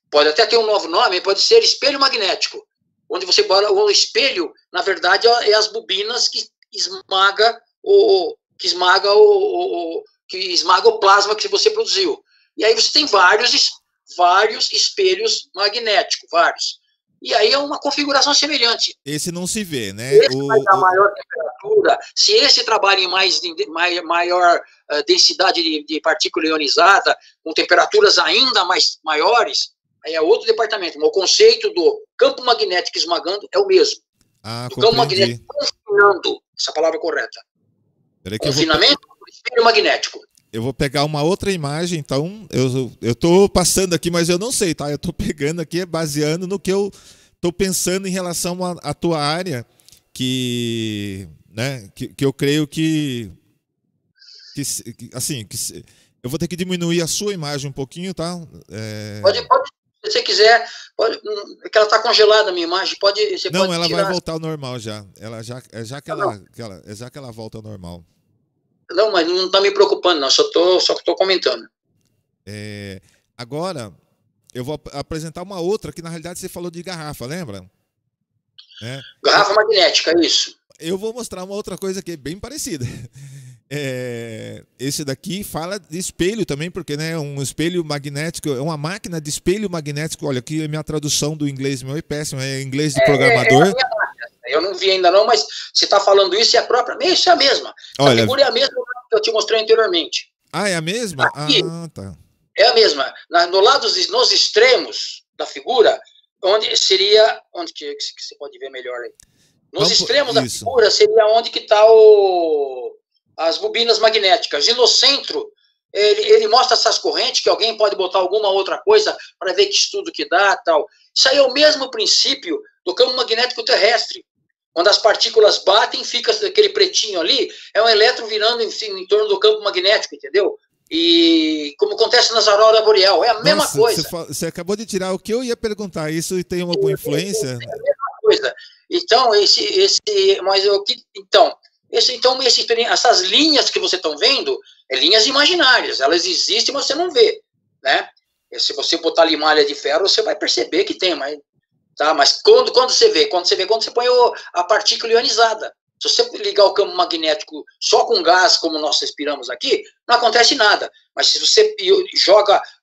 pode até ter um novo nome, pode ser espelho magnético, onde você bota o espelho, na verdade, é as bobinas que esmaga o plasma que você produziu. E aí você tem vários espelhos magnéticos, vários. E aí é uma configuração semelhante. Esse não se vê, né? Esse vai dar maior temperatura. Se esse trabalha em maior densidade de partícula ionizada, com temperaturas ainda maiores, aí é outro departamento. Mas o conceito do campo magnético esmagando é o mesmo. O campo magnético confinando, essa palavra correta. Confinamento do espelho magnético. Eu vou pegar uma outra imagem, então, eu estou passando aqui, mas eu não sei, tá? Eu estou pegando aqui, baseando no que eu estou pensando em relação à tua área, que eu creio que eu vou ter que diminuir a sua imagem um pouquinho, tá? Pode, se você quiser, pode, que ela está congelada a minha imagem, você não, pode ela tirar. vai voltar ao normal já. Já que ela volta ao normal. Não, mas não está me preocupando, não. Só estou comentando. Agora, eu vou apresentar uma outra, que na realidade você falou de garrafa, lembra? Garrafa magnética, isso. Eu vou mostrar uma outra coisa que é bem parecida. Esse daqui fala de espelho também, porque um espelho magnético, é uma máquina de espelho magnético. Olha, aqui a minha tradução do inglês meu é péssima, é inglês de programador. Eu não vi ainda não, mas você está falando isso, isso é a mesma. Olha, a figura é a mesma que eu te mostrei anteriormente. Ah, é a mesma? Aqui, tá. É a mesma. Nos extremos da figura, onde seria... Onde que você pode ver melhor aí? Nos extremos da figura seria onde que está as bobinas magnéticas. E no centro, ele mostra essas correntes, que alguém pode botar alguma outra coisa para ver que estudo que dá, tal. Isso aí é o mesmo princípio do campo magnético terrestre. Quando as partículas batem, fica aquele pretinho ali, é um elétron virando em torno do campo magnético, entendeu? E como acontece nas auroras boreal, é a mesma coisa. Você acabou de tirar o que eu ia perguntar, isso tem alguma influência? É a mesma coisa. Então, essas linhas que você está vendo, linhas imaginárias, elas existem, mas você não vê, né? E se você botar ali malha de ferro, você vai perceber que tem, mas quando você vê? Quando você põe a partícula ionizada. Se você ligar o campo magnético só com gás, como nós respiramos aqui, não acontece nada. Mas se você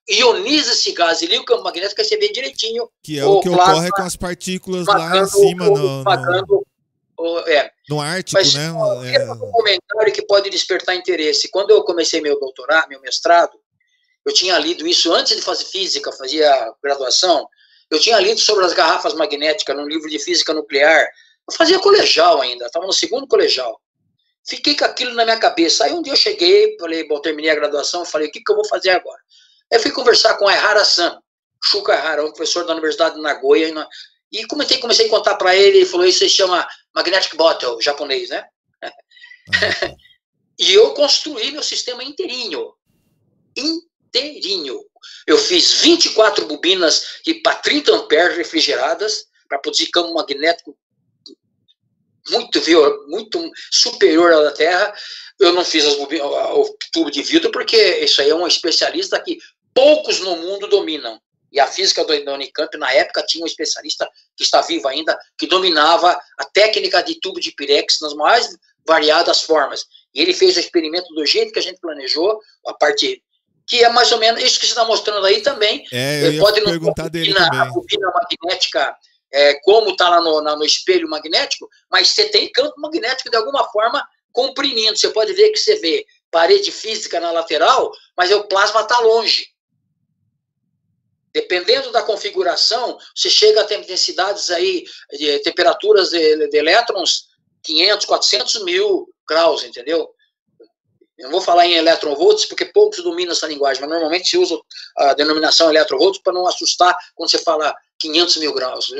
ioniza esse gás e liga o campo magnético, aí você vê direitinho. Que é o que ocorre com as partículas lá em cima no Ártico, mas, né? Um comentário que pode despertar interesse. Quando eu comecei meu doutorado, meu mestrado, eu tinha lido isso antes de fazer física, fazia graduação. Eu tinha lido sobre as garrafas magnéticas num livro de física nuclear. Eu fazia colegial ainda, estava no segundo colegial. Fiquei com aquilo na minha cabeça. Aí um dia eu cheguei, falei, terminei a graduação, falei, o que eu vou fazer agora? Aí fui conversar com a Ehara-san, Shuka Ehara, um professor da Universidade de Nagoya, e comecei a contar para ele, ele falou, isso se chama magnetic bottle, japonês, né? E eu construí meu sistema inteirinho. Eu fiz 24 bobinas para 30 amperes refrigeradas, para produzir campo magnético muito superior à da Terra. Eu não fiz o tubo de vidro, porque isso aí é um especialista que poucos no mundo dominam. E a física da Unicamp, na época, tinha um especialista que está vivo ainda, que dominava a técnica de tubo de Pyrex nas mais variadas formas. E ele fez o experimento do jeito que a gente planejou, a parte que é mais ou menos isso que você está mostrando aí também. Pode não perguntar dele também. A bobina magnética, como está lá no espelho magnético, mas você tem campo magnético de alguma forma comprimindo. Você pode ver que você vê parede física na lateral, mas o plasma está longe. Dependendo da configuração, você chega a ter densidades aí, de temperaturas de elétrons, 500, 400 mil graus, entendeu? Eu não vou falar em eletronvolts, porque poucos dominam essa linguagem, mas normalmente se usa a denominação eletronvolts para não assustar quando você fala 500 mil graus,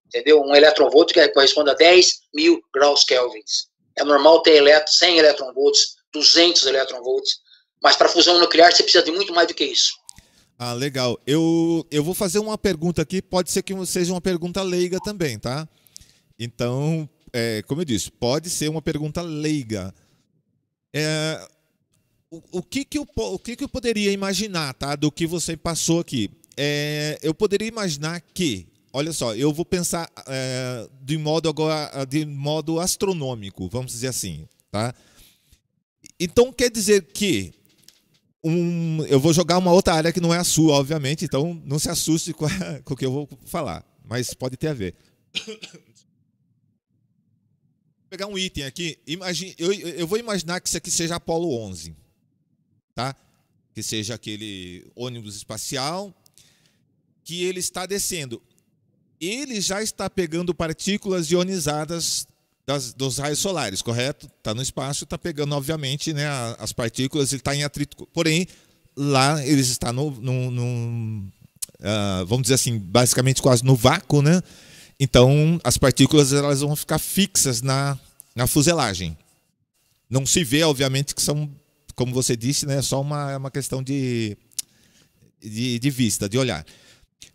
entendeu? Um eletronvolt que corresponde a 10 mil graus kelvins. É normal ter 100 eletronvolts, 200 eletronvolts, mas para fusão nuclear você precisa de muito mais do que isso. Ah, legal. Eu vou fazer uma pergunta aqui, pode ser que seja uma pergunta leiga também, tá? Então, como eu disse, pode ser uma pergunta leiga. O que eu poderia imaginar, tá, do que você passou aqui? Eu poderia imaginar que, olha só, eu vou pensar de modo astronômico, vamos dizer assim, tá? Então quer dizer que eu vou jogar uma outra área que não é a sua, obviamente, então não se assuste com o que eu vou falar, mas pode ter a ver. Vou pegar um item aqui, eu vou imaginar que isso aqui seja Apollo 11, tá? Que seja aquele ônibus espacial que ele está descendo. Ele já está pegando partículas ionizadas dos raios solares, correto? Está no espaço, está pegando, obviamente, né, as partículas, ele está em atrito. Porém, lá eles estão vamos dizer assim, basicamente quase no vácuo, né? Então, as partículas elas vão ficar fixas na fuselagem. Não se vê, obviamente, que são, como você disse, né, só uma questão de vista, de olhar.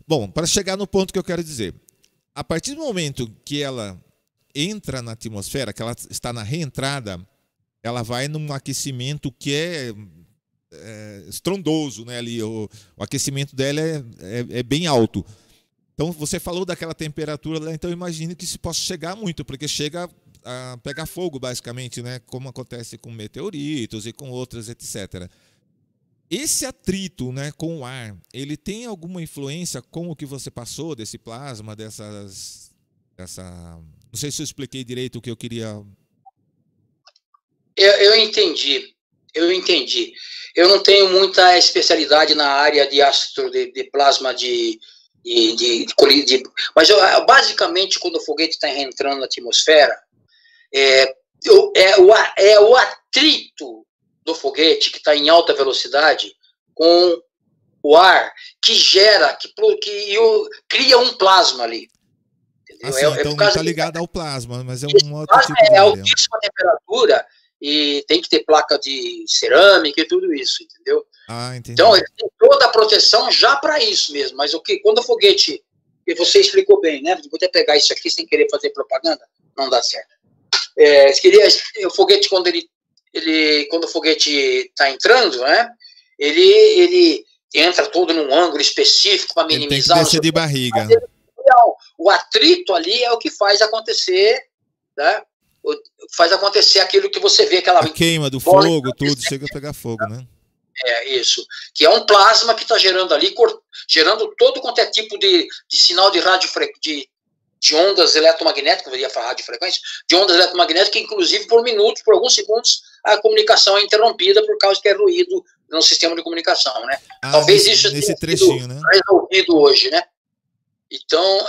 Bom, para chegar no ponto que eu quero dizer, a partir do momento que ela entra na atmosfera, que ela está na reentrada, ela vai num aquecimento que é estrondoso, né? Ali, o aquecimento dela é bem alto. Então, você falou daquela temperatura lá, então imagine que se possa chegar muito, porque chega a pegar fogo, basicamente, né? Como acontece com meteoritos e com outras, etc. Esse atrito, né, com o ar, ele tem alguma influência com o que você passou desse plasma, não sei se eu expliquei direito o que eu queria. Eu entendi. Eu não tenho muita especialidade na área de plasma mas basicamente quando o foguete está entrando na atmosfera, o atrito do foguete que está em alta velocidade com o ar que cria um plasma ali. Assim, então não está ligado ao plasma, mas é um outro tipo de altíssima temperatura e tem que ter placa de cerâmica e tudo isso, entendeu? Ah, entendi. Então, ele tem toda a proteção já para isso mesmo, mas quando o foguete, e você explicou bem, né? Vou até pegar isso aqui sem querer fazer propaganda, não dá certo. O foguete, quando o foguete está entrando, né? Ele entra todo num ângulo específico para minimizar. Tem que descer de barriga. O atrito ali é o que faz acontecer, né? Faz acontecer aquilo que você vê, aquela a queima do fogo, tudo, chega a pegar fogo, né? Isso. Que é um plasma que está gerando ali, gerando todo quanto é tipo de sinal de de ondas eletromagnéticas, eu ia falar radiofrequência, de ondas eletromagnéticas, que inclusive por minutos, por alguns segundos, a comunicação é interrompida por causa que é ruído no sistema de comunicação, né? Talvez isso nesse trechinho, né? Resolvido hoje, né? Então,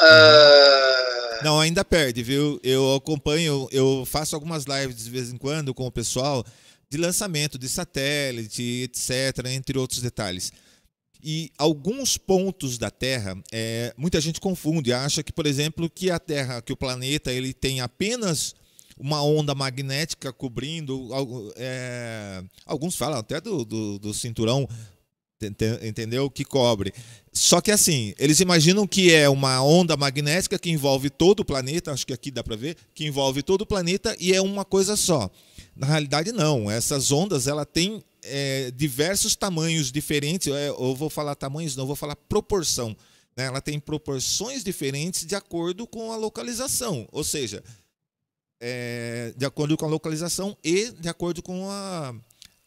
não, ainda perde, viu? Eu acompanho, eu faço algumas lives de vez em quando com o pessoal de lançamento de satélite, etc., entre outros detalhes. E alguns pontos da Terra, muita gente confunde, acha que, por exemplo, que a Terra, que o planeta, ele tem apenas uma onda magnética cobrindo, alguns falam até do cinturão, entendeu? Que cobre. Só que assim, eles imaginam que é uma onda magnética que envolve todo o planeta, acho que aqui dá para ver, que envolve todo o planeta e é uma coisa só. Na realidade, não. Essas ondas, ela tem diversos tamanhos diferentes. Eu vou falar tamanhos, não, eu vou falar proporção. Né? Ela tem proporções diferentes de acordo com a localização. Ou seja, de acordo com a localização e de acordo com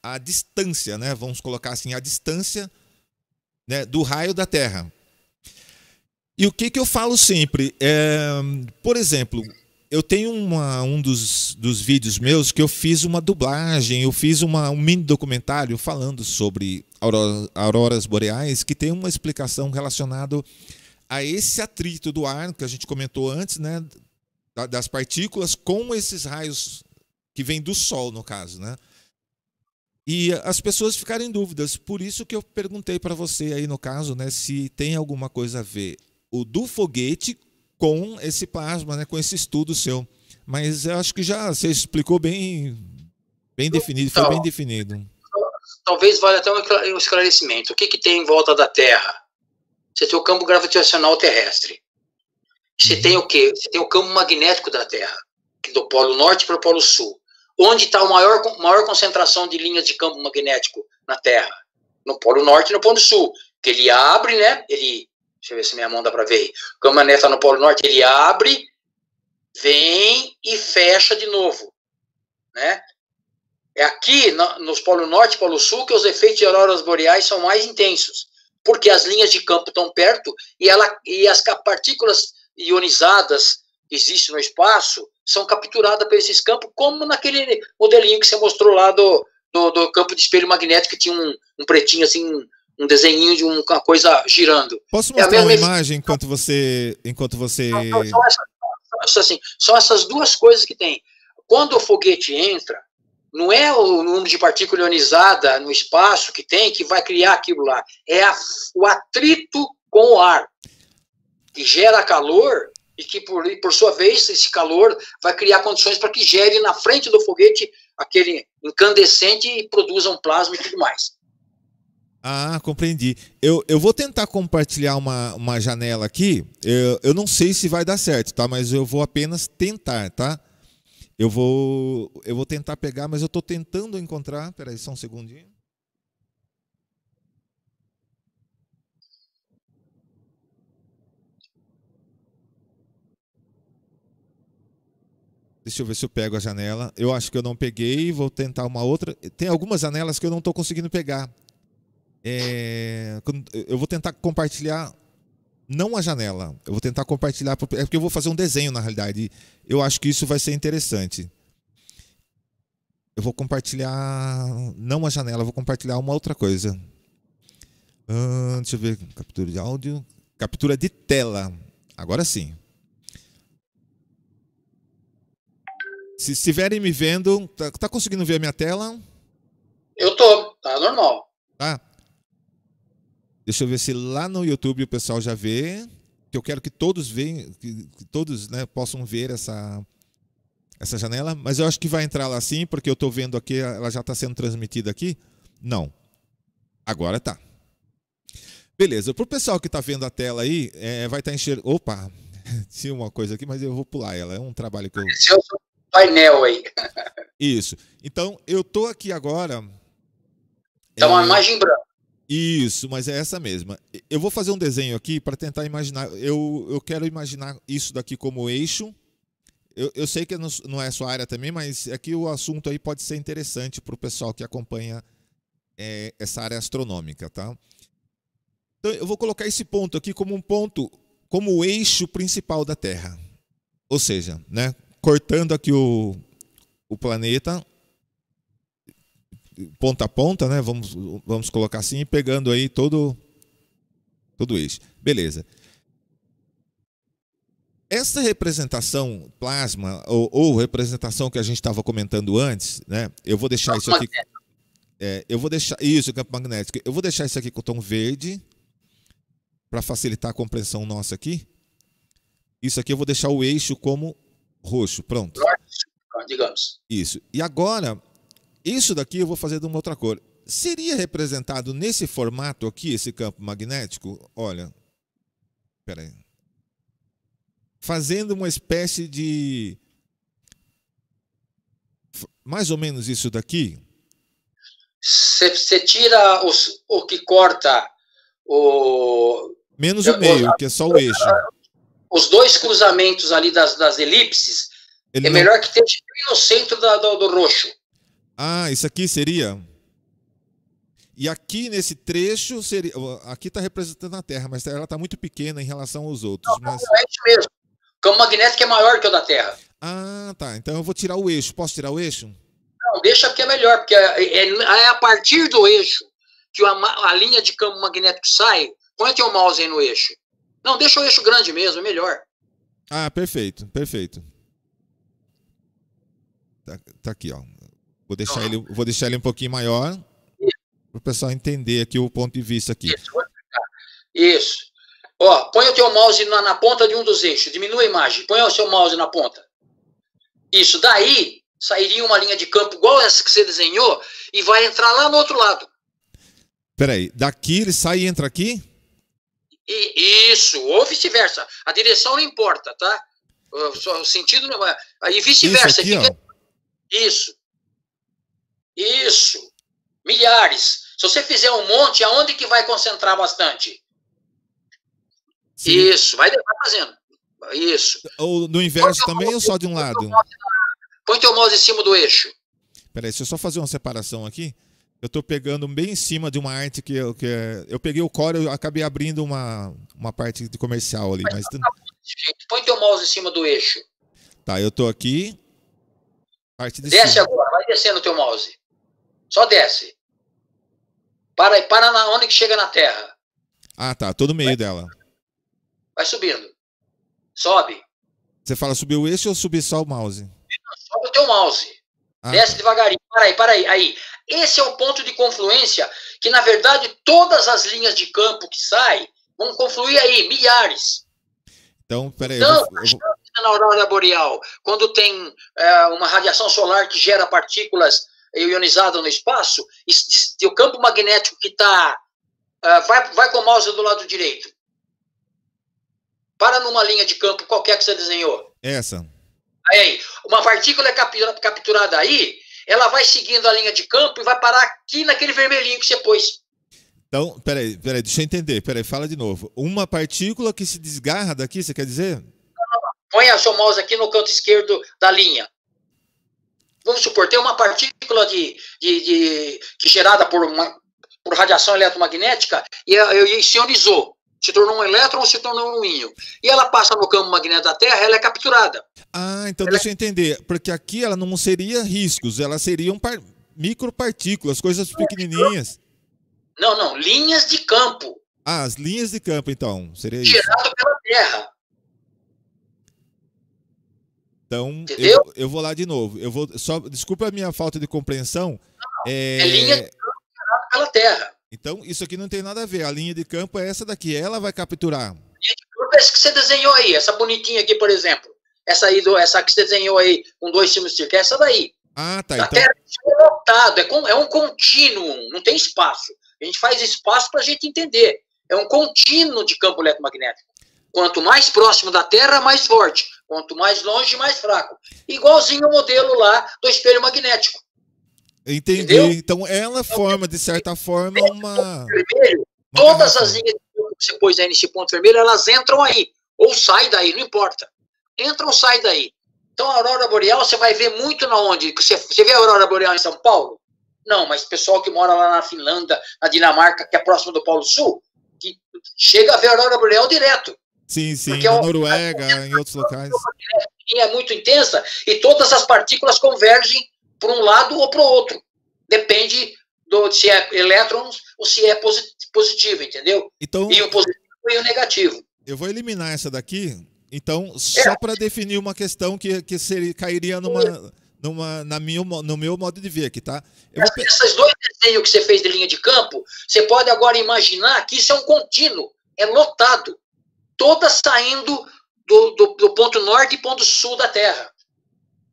a distância, né? Vamos colocar assim, a distância, né, do raio da Terra. E o que eu falo sempre? Por exemplo, eu tenho um dos vídeos meus que eu fiz uma dublagem, eu fiz um mini documentário falando sobre auroras boreais, que tem uma explicação relacionada a esse atrito do ar que a gente comentou antes, né, das partículas com esses raios que vêm do Sol, no caso, né? E as pessoas ficaram em dúvidas, por isso que eu perguntei para você aí no caso, né, se tem alguma coisa a ver o do foguete com esse plasma, né, com esse estudo seu. Mas eu acho que já você explicou bem definido, foi bem definido. Talvez valha até um esclarecimento. O que tem em volta da Terra? Você tem o campo gravitacional terrestre. Você tem o quê? Você tem o campo magnético da Terra, do Polo Norte para o Polo Sul. Onde está a maior concentração de linhas de campo magnético na Terra? No Polo Norte e no Polo Sul. Que ele abre, né? Deixa eu ver se minha mão dá para ver. O campo magnético está no Polo Norte, ele abre, vem e fecha de novo, né? É aqui, nos Polo Norte e Polo Sul, que os efeitos de auroras boreais são mais intensos, porque as linhas de campo estão perto e as partículas ionizadas que existem no espaço são capturadas por esses campos, como naquele modelinho que você mostrou lá do campo de espelho magnético, que tinha um pretinho assim, um desenhinho de uma coisa girando. Posso mostrar uma imagem enquanto você... São essas duas coisas que tem. Quando o foguete entra, não é o número de partícula ionizada no espaço que vai criar aquilo lá. É o atrito com o ar, que gera calor e que, por sua vez, esse calor vai criar condições para que gere na frente do foguete aquele incandescente e produza um plasma e tudo mais. Ah, compreendi. Eu vou tentar compartilhar uma janela aqui. Eu não sei se vai dar certo, tá? Mas eu vou apenas tentar, tá? Eu vou tentar pegar, mas eu estou tentando encontrar. Peraí, só um segundinho. Deixa eu ver se eu pego a janela. Eu acho que eu não peguei, vou tentar uma outra. Tem algumas janelas que eu não estou conseguindo pegar. Eu vou tentar compartilhar, não a janela, eu vou tentar compartilhar, porque eu vou fazer um desenho na realidade, eu acho que isso vai ser interessante. Eu vou compartilhar, não a janela, eu vou compartilhar uma outra coisa. Deixa eu ver, captura de áudio, captura de tela, agora sim. Se estiverem me vendo, tá conseguindo ver a minha tela? Eu tô, tá normal. Tá. Deixa eu ver se lá no YouTube o pessoal já vê. Que eu quero que todos vejam, que todos, né, possam ver essa janela. Mas eu acho que vai entrar lá sim, porque eu estou vendo aqui, ela já está sendo transmitida aqui. Não. Agora tá. Beleza. Para o pessoal que está vendo a tela aí, vai estar enxergando. Opa! Tinha uma coisa aqui, mas eu vou pular ela. É um trabalho que eu. Esse é o painel aí. Isso. Então, eu estou aqui agora. Tá uma imagem branca. Isso, mas é essa mesma. Eu vou fazer um desenho aqui para tentar imaginar. Eu quero imaginar isso daqui como eixo. Eu sei que não é a sua área também, mas aqui o assunto aí pode ser interessante para o pessoal que acompanha essa área astronômica, tá? Então, eu vou colocar esse ponto aqui como um ponto, como o eixo principal da Terra. Ou seja, né, cortando aqui o planeta ponta a ponta, né? Vamos colocar assim, pegando aí todo o eixo. Beleza. Essa representação plasma, ou representação que a gente estava comentando antes, né? Eu vou deixar isso aqui. Eu vou deixar isso, campo magnético. Eu vou deixar isso aqui com o tom verde, para facilitar a compreensão nossa aqui. Isso aqui eu vou deixar o eixo como roxo. Pronto. Digamos. Isso. E agora, isso daqui eu vou fazer de uma outra cor. Seria representado nesse formato aqui, esse campo magnético? Olha, espera aí. Fazendo uma espécie de... mais ou menos isso daqui. Você tira o que corta o... Menos o meio, que é só o eixo. Os dois cruzamentos ali das elipses, é melhor que esteja no centro do roxo. Ah, isso aqui seria... E aqui nesse trecho, seria... aqui está representando a Terra, mas ela está muito pequena em relação aos outros. Não, é isso mesmo. O campo magnético é maior que o da Terra. Ah, tá. Então eu vou tirar o eixo. Posso tirar o eixo? Não, deixa porque é melhor, porque é a partir do eixo que a linha de campo magnético sai. Põe teu mouse aí no eixo. Não, deixa o eixo grande mesmo, é melhor. Ah, perfeito, perfeito. Tá aqui, ó. Vou deixar ele um pouquinho maior para o pessoal entender aqui o ponto de vista aqui. Isso. Ó, põe o teu mouse na ponta de um dos eixos. Diminui a imagem. Põe o seu mouse na ponta. Isso. Daí sairia uma linha de campo igual essa que você desenhou e vai entrar lá no outro lado. Peraí, daqui ele sai e entra aqui? Isso, ou vice-versa. A direção não importa, tá? O sentido não é. Aí vice-versa. Isso. Isso. Milhares. Se você fizer um monte, aonde que vai concentrar bastante? Sim. Isso, vai fazendo. Isso. Ou no inverso também ou só de um lado? Põe teu mouse em cima do eixo. Peraí, deixa eu só fazer uma separação aqui. Eu estou pegando bem em cima de uma arte que eu peguei o core, eu acabei abrindo uma parte de comercial ali. Mas... Põe teu mouse em cima do eixo. Tá, eu estou aqui. Parte de desce cima. Agora, vai descendo o teu mouse. Só desce. Para na onde que chega na Terra. Ah, tá, tô no meio dela. Vai subindo. Sobe. Você fala subir o eixo ou subir só o mouse? Sobe o teu mouse. Desce devagarinho. Para aí. Aí. Esse é o ponto de confluência que, na verdade, todas as linhas de campo que saem vão confluir aí, milhares. Então, peraí. Então, na aurora boreal, quando tem uma radiação solar que gera partículas ionizadas no espaço, e o campo magnético que está... vai com o mouse do lado direito. Para numa linha de campo qualquer que você desenhou. Essa. Aí, uma partícula é capturada aí, ela vai seguindo a linha de campo e vai parar aqui naquele vermelhinho que você pôs. Então, peraí, deixa eu entender. Peraí, fala de novo. Uma partícula que se desgarra daqui, você quer dizer? Não. Põe a seu mouse aqui no canto esquerdo da linha. Vamos supor, tem uma partícula que gerada por radiação eletromagnética e se ionizou. Se tornou um elétron ou se tornou um íon. E ela passa no campo magnético da Terra, ela é capturada. Ah, então deixa eu entender. Porque aqui ela não seria riscos, elas seriam micropartículas, coisas pequenininhas. Não, linhas de campo. Ah, as linhas de campo, então, seria isso. Gerado pela Terra. Então, eu vou lá de novo. Desculpa a minha falta de compreensão. É linha de campo gerada pela Terra. Então, isso aqui não tem nada a ver. A linha de campo é essa daqui. Ela vai capturar. A linha de campo é essa que você desenhou aí. Essa bonitinha aqui, por exemplo. Essa que você desenhou aí com 2 círculos, é essa daí. Ah, tá. A Terra é lotado. É um contínuo. Não tem espaço. A gente faz espaço para a gente entender. É um contínuo de campo eletromagnético. Quanto mais próximo da Terra, mais forte. Quanto mais longe, mais fraco. Igualzinho o modelo lá do espelho magnético. Entendi. Entendeu? Então ela forma, de certa forma, uma... Vermelho, todas as linhas que você pôs aí nesse ponto vermelho, elas entram aí. Ou saem daí, não importa. Entra ou sai daí. Então a aurora boreal você vai ver muito na onde? Você vê a aurora boreal em São Paulo? Não, mas o pessoal que mora lá na Finlândia, na Dinamarca, que é próximo do Polo Sul, que chega a ver a aurora boreal direto. Sim, na Noruega, em outros locais. É muito intensa e todas as partículas convergem para um lado ou para o outro. Depende se é elétrons ou se é positivo, entendeu? Então, e o positivo e o negativo. Eu vou eliminar essa daqui, então, só para definir uma questão que cairia no meu modo de ver aqui, tá? Esses 2 desenhos que você fez de linha de campo, você pode agora imaginar que isso é um contínuo, é lotado, toda saindo do ponto norte e ponto sul da Terra.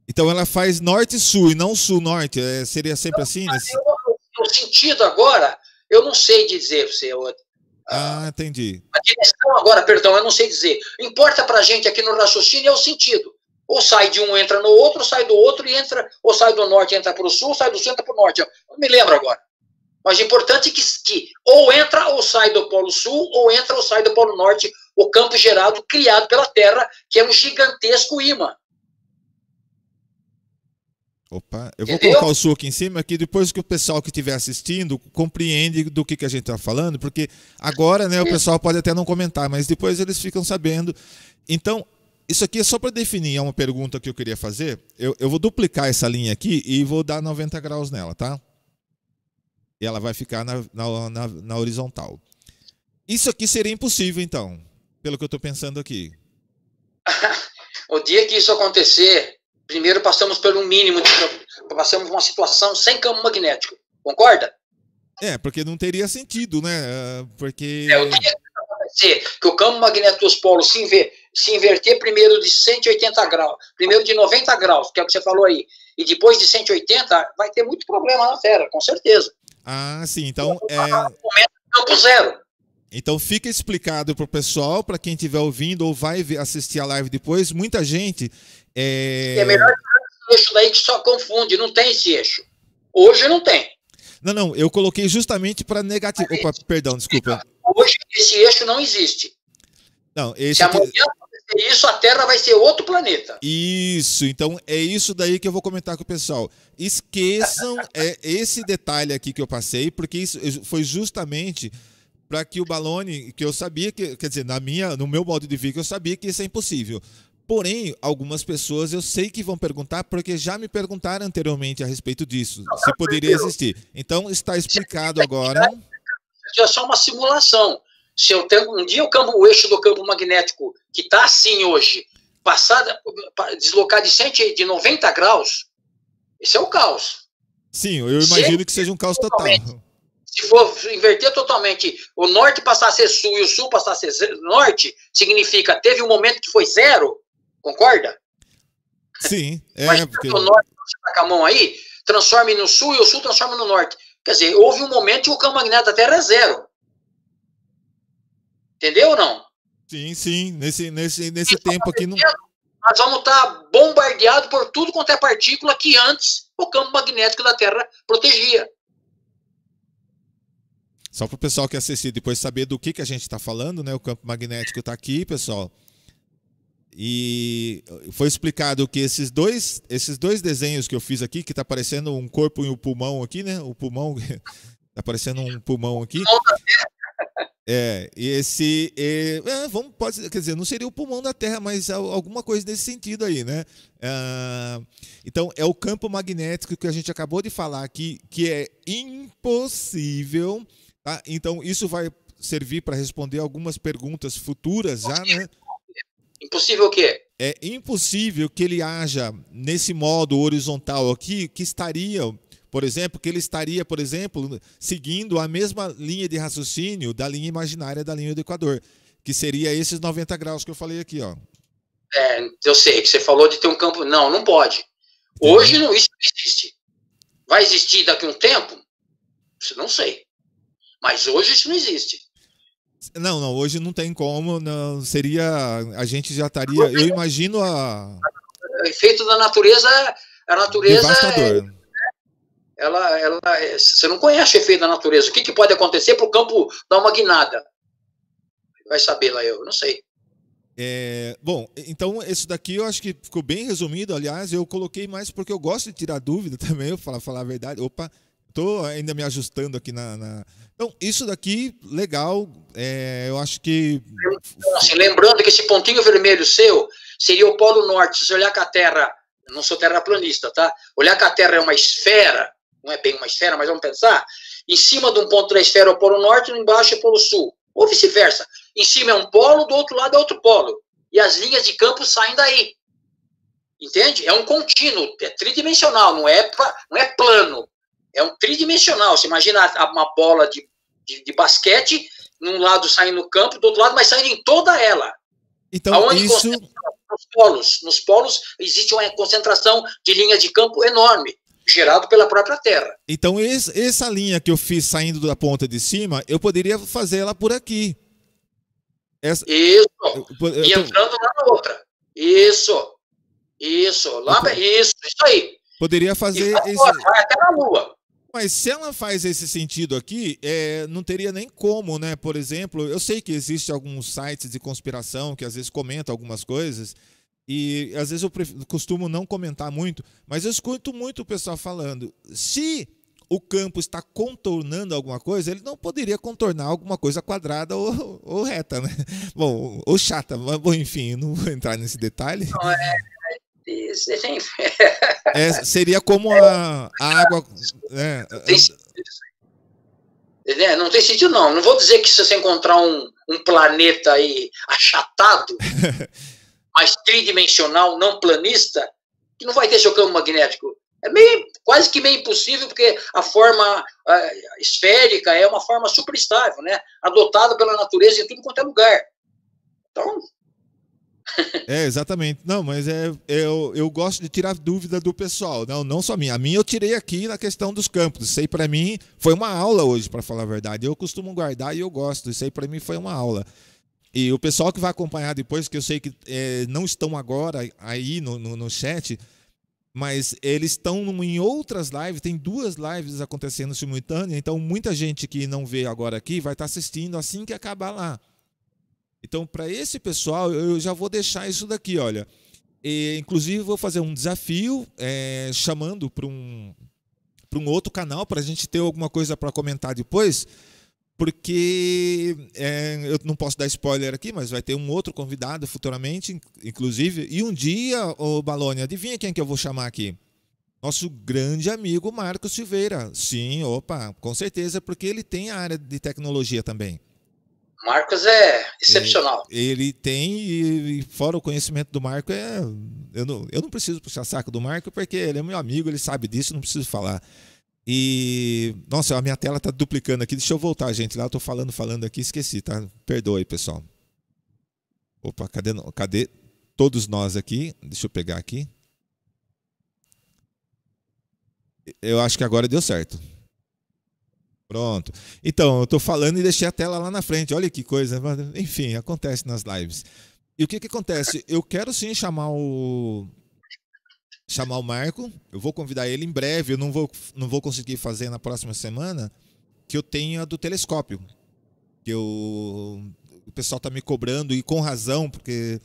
Então ela faz norte e sul e não sul-norte, seria sempre assim? O sentido agora, eu não sei dizer para você. Entendi. A direção agora, perdão, eu não sei dizer. Importa pra gente aqui no raciocínio é o sentido. Ou sai de um, entra no outro, sai do outro e entra, ou sai do norte, entra para o sul, sai do sul, entra para o norte. Eu não me lembro agora. Mas o importante é que ou entra ou sai do Polo Sul, ou entra ou sai do Polo Norte, o campo gerado, criado pela Terra, que é um gigantesco ímã. Opa, eu vou colocar o sul aqui em cima, que depois que o pessoal que estiver assistindo compreende do que a gente está falando, porque agora, né, o pessoal pode até não comentar, mas depois eles ficam sabendo. Então, isso aqui é só para definir, é uma pergunta que eu queria fazer. Eu vou duplicar essa linha aqui e vou dar 90 graus nela, tá? E ela vai ficar na horizontal. Isso aqui seria impossível, então, pelo que eu estou pensando aqui. O dia que isso acontecer, primeiro passamos por um mínimo, passamos uma situação sem campo magnético. Concorda? Porque não teria sentido, né? Porque... O dia que acontecer que o campo magnético dos polos se inverter primeiro de 180 graus, primeiro de 90 graus, que é o que você falou aí, e depois de 180, vai ter muito problema na Terra, com certeza. Ah, sim. Então, campo zero. Então fica explicado para o pessoal, para quem estiver ouvindo ou vai assistir a live depois, muita gente... É melhor esse eixo daí que só confunde, não tem esse eixo. Hoje não tem. Não, eu coloquei justamente para negativo. Opa, perdão, desculpa. Hoje esse eixo não existe. Não, esse Se amanhã acontecer isso, a Terra vai ser outro planeta. Isso, então é isso daí que eu vou comentar com o pessoal. Esqueçam esse detalhe aqui que eu passei, porque isso foi justamente... para que o Baloni, que eu sabia que, quer dizer, no meu modo de ver, que eu sabia que isso é impossível. Porém, algumas pessoas eu sei que vão perguntar, porque já me perguntaram anteriormente a respeito disso, se poderia existir. Então, está explicado agora. É só uma simulação. Se eu tenho um dia o eixo do campo magnético, que está assim hoje, deslocar de 90 graus, esse é o caos. Sim, eu imagino que seja um caos total. Se for inverter totalmente, o norte passar a ser sul e o sul passar a ser norte, significa teve um momento que foi zero, concorda? Sim. Mas porque... o norte, você tá com a mão aí, transforme no sul e o sul transforma no norte. Quer dizer, houve um momento que o campo magnético da Terra é zero. Entendeu ou não? Sim. Nesse tempo aqui não... Nós vamos estar bombardeados por tudo quanto é partícula que antes o campo magnético da Terra protegia. Só para o pessoal que assistir depois saber do que a gente está falando, né? O campo magnético está aqui, pessoal. E foi explicado que esses dois desenhos que eu fiz aqui, que está parecendo um corpo e um pulmão aqui, né? O pulmão, está parecendo um pulmão aqui. Quer dizer, não seria o pulmão da Terra, mas alguma coisa nesse sentido aí, né? Então, é o campo magnético que a gente acabou de falar aqui, que é impossível... Tá? Então, isso vai servir para responder algumas perguntas futuras já, né? Impossível o quê? É impossível que ele haja nesse modo horizontal aqui, que estaria, por exemplo, seguindo a mesma linha de raciocínio da linha imaginária da linha do Equador, que seria esses 90 graus que eu falei aqui, ó. Eu sei que você falou de ter um campo... Não pode. Hoje isso não existe. Vai existir daqui a um tempo? Não sei. Mas hoje isso não existe. Não, hoje não tem como, não seria, a gente já estaria, eu imagino O efeito da natureza, a natureza devastador. Você não conhece o efeito da natureza, o que pode acontecer para o campo dar uma guinada? Vai saber lá, eu não sei. Bom, então isso daqui eu acho que ficou bem resumido, aliás, eu coloquei mais porque eu gosto de tirar dúvida também, eu falar a verdade, estou ainda me ajustando aqui Então, isso daqui, legal, eu acho que... Assim, lembrando que esse pontinho vermelho seu seria o Polo Norte. Se você olhar que a Terra, eu não sou terraplanista, tá? Olhar que a Terra é uma esfera, não é bem uma esfera, mas vamos pensar, em cima de um ponto da esfera é o Polo Norte, embaixo é o Polo Sul, ou vice-versa. Em cima é um polo, do outro lado é outro polo. E as linhas de campo saem daí. Entende? É um contínuo, é tridimensional, não é plano. É um tridimensional. Você imagina uma bola de basquete, num lado saindo no campo, do outro lado, mas saindo em toda ela. Então, aonde nos polos existe uma concentração de linhas de campo enorme, gerado pela própria Terra. Então, essa linha que eu fiz saindo da ponta de cima, eu poderia fazer ela por aqui. Isso. E entrando lá na outra. Isso. Isso aí. Poderia fazer vai até na Lua. Mas se ela faz esse sentido aqui, não teria nem como, né? Por exemplo, eu sei que existem alguns sites de conspiração que às vezes comentam algumas coisas, e às vezes eu costumo não comentar muito, mas eu escuto muito o pessoal falando, se o campo está contornando alguma coisa, ele não poderia contornar alguma coisa quadrada ou reta, né? Bom, ou chata, mas bom, enfim, não vou entrar nesse detalhe. Não, Seria como a água. Não tem sentido, não. Não vou dizer que se você encontrar um planeta aí achatado, mas tridimensional, não planista, que não vai ter seu campo magnético. É quase que meio impossível, porque a forma esférica é uma forma super estável, né? Adotada pela natureza em tudo quanto é lugar. Então... exatamente. Não, mas eu gosto de tirar dúvida do pessoal. Não só a minha. A minha eu tirei aqui na questão dos campos. Isso aí para mim foi uma aula hoje, para falar a verdade. Eu costumo guardar e eu gosto. Isso aí para mim foi uma aula. E o pessoal que vai acompanhar depois, que eu sei que não estão agora aí no chat, mas eles estão em outras lives, tem 2 lives acontecendo simultânea, então muita gente que não vê agora aqui vai estar assistindo assim que acabar lá. Então, para esse pessoal, eu já vou deixar isso daqui, olha. Inclusive, vou fazer um desafio chamando para um outro canal, para a gente ter alguma coisa para comentar depois, porque eu não posso dar spoiler aqui, mas vai ter um outro convidado futuramente, inclusive. E um dia, Balônia, adivinha quem que eu vou chamar aqui? Nosso grande amigo Marcos Silveira. Sim, opa, com certeza, porque ele tem a área de tecnologia também. Marcos é excepcional. Ele tem, e fora o conhecimento do Marco, eu não preciso puxar saco do Marco, porque ele é meu amigo, ele sabe disso, não preciso falar. E, nossa, a minha tela está duplicando aqui, deixa eu voltar, gente, lá eu estou falando aqui, esqueci, tá? Perdoe, pessoal. Opa, cadê todos nós aqui? Deixa eu pegar aqui. Eu acho que agora deu certo. Pronto. Então, eu estou falando e deixei a tela lá na frente. Olha que coisa. Enfim, acontece nas lives. E o que acontece? Eu quero sim chamar o Marco. Eu vou convidar ele em breve. Eu não vou conseguir fazer na próxima semana, que eu tenho a do telescópio. Que o pessoal está me cobrando, e com razão, porque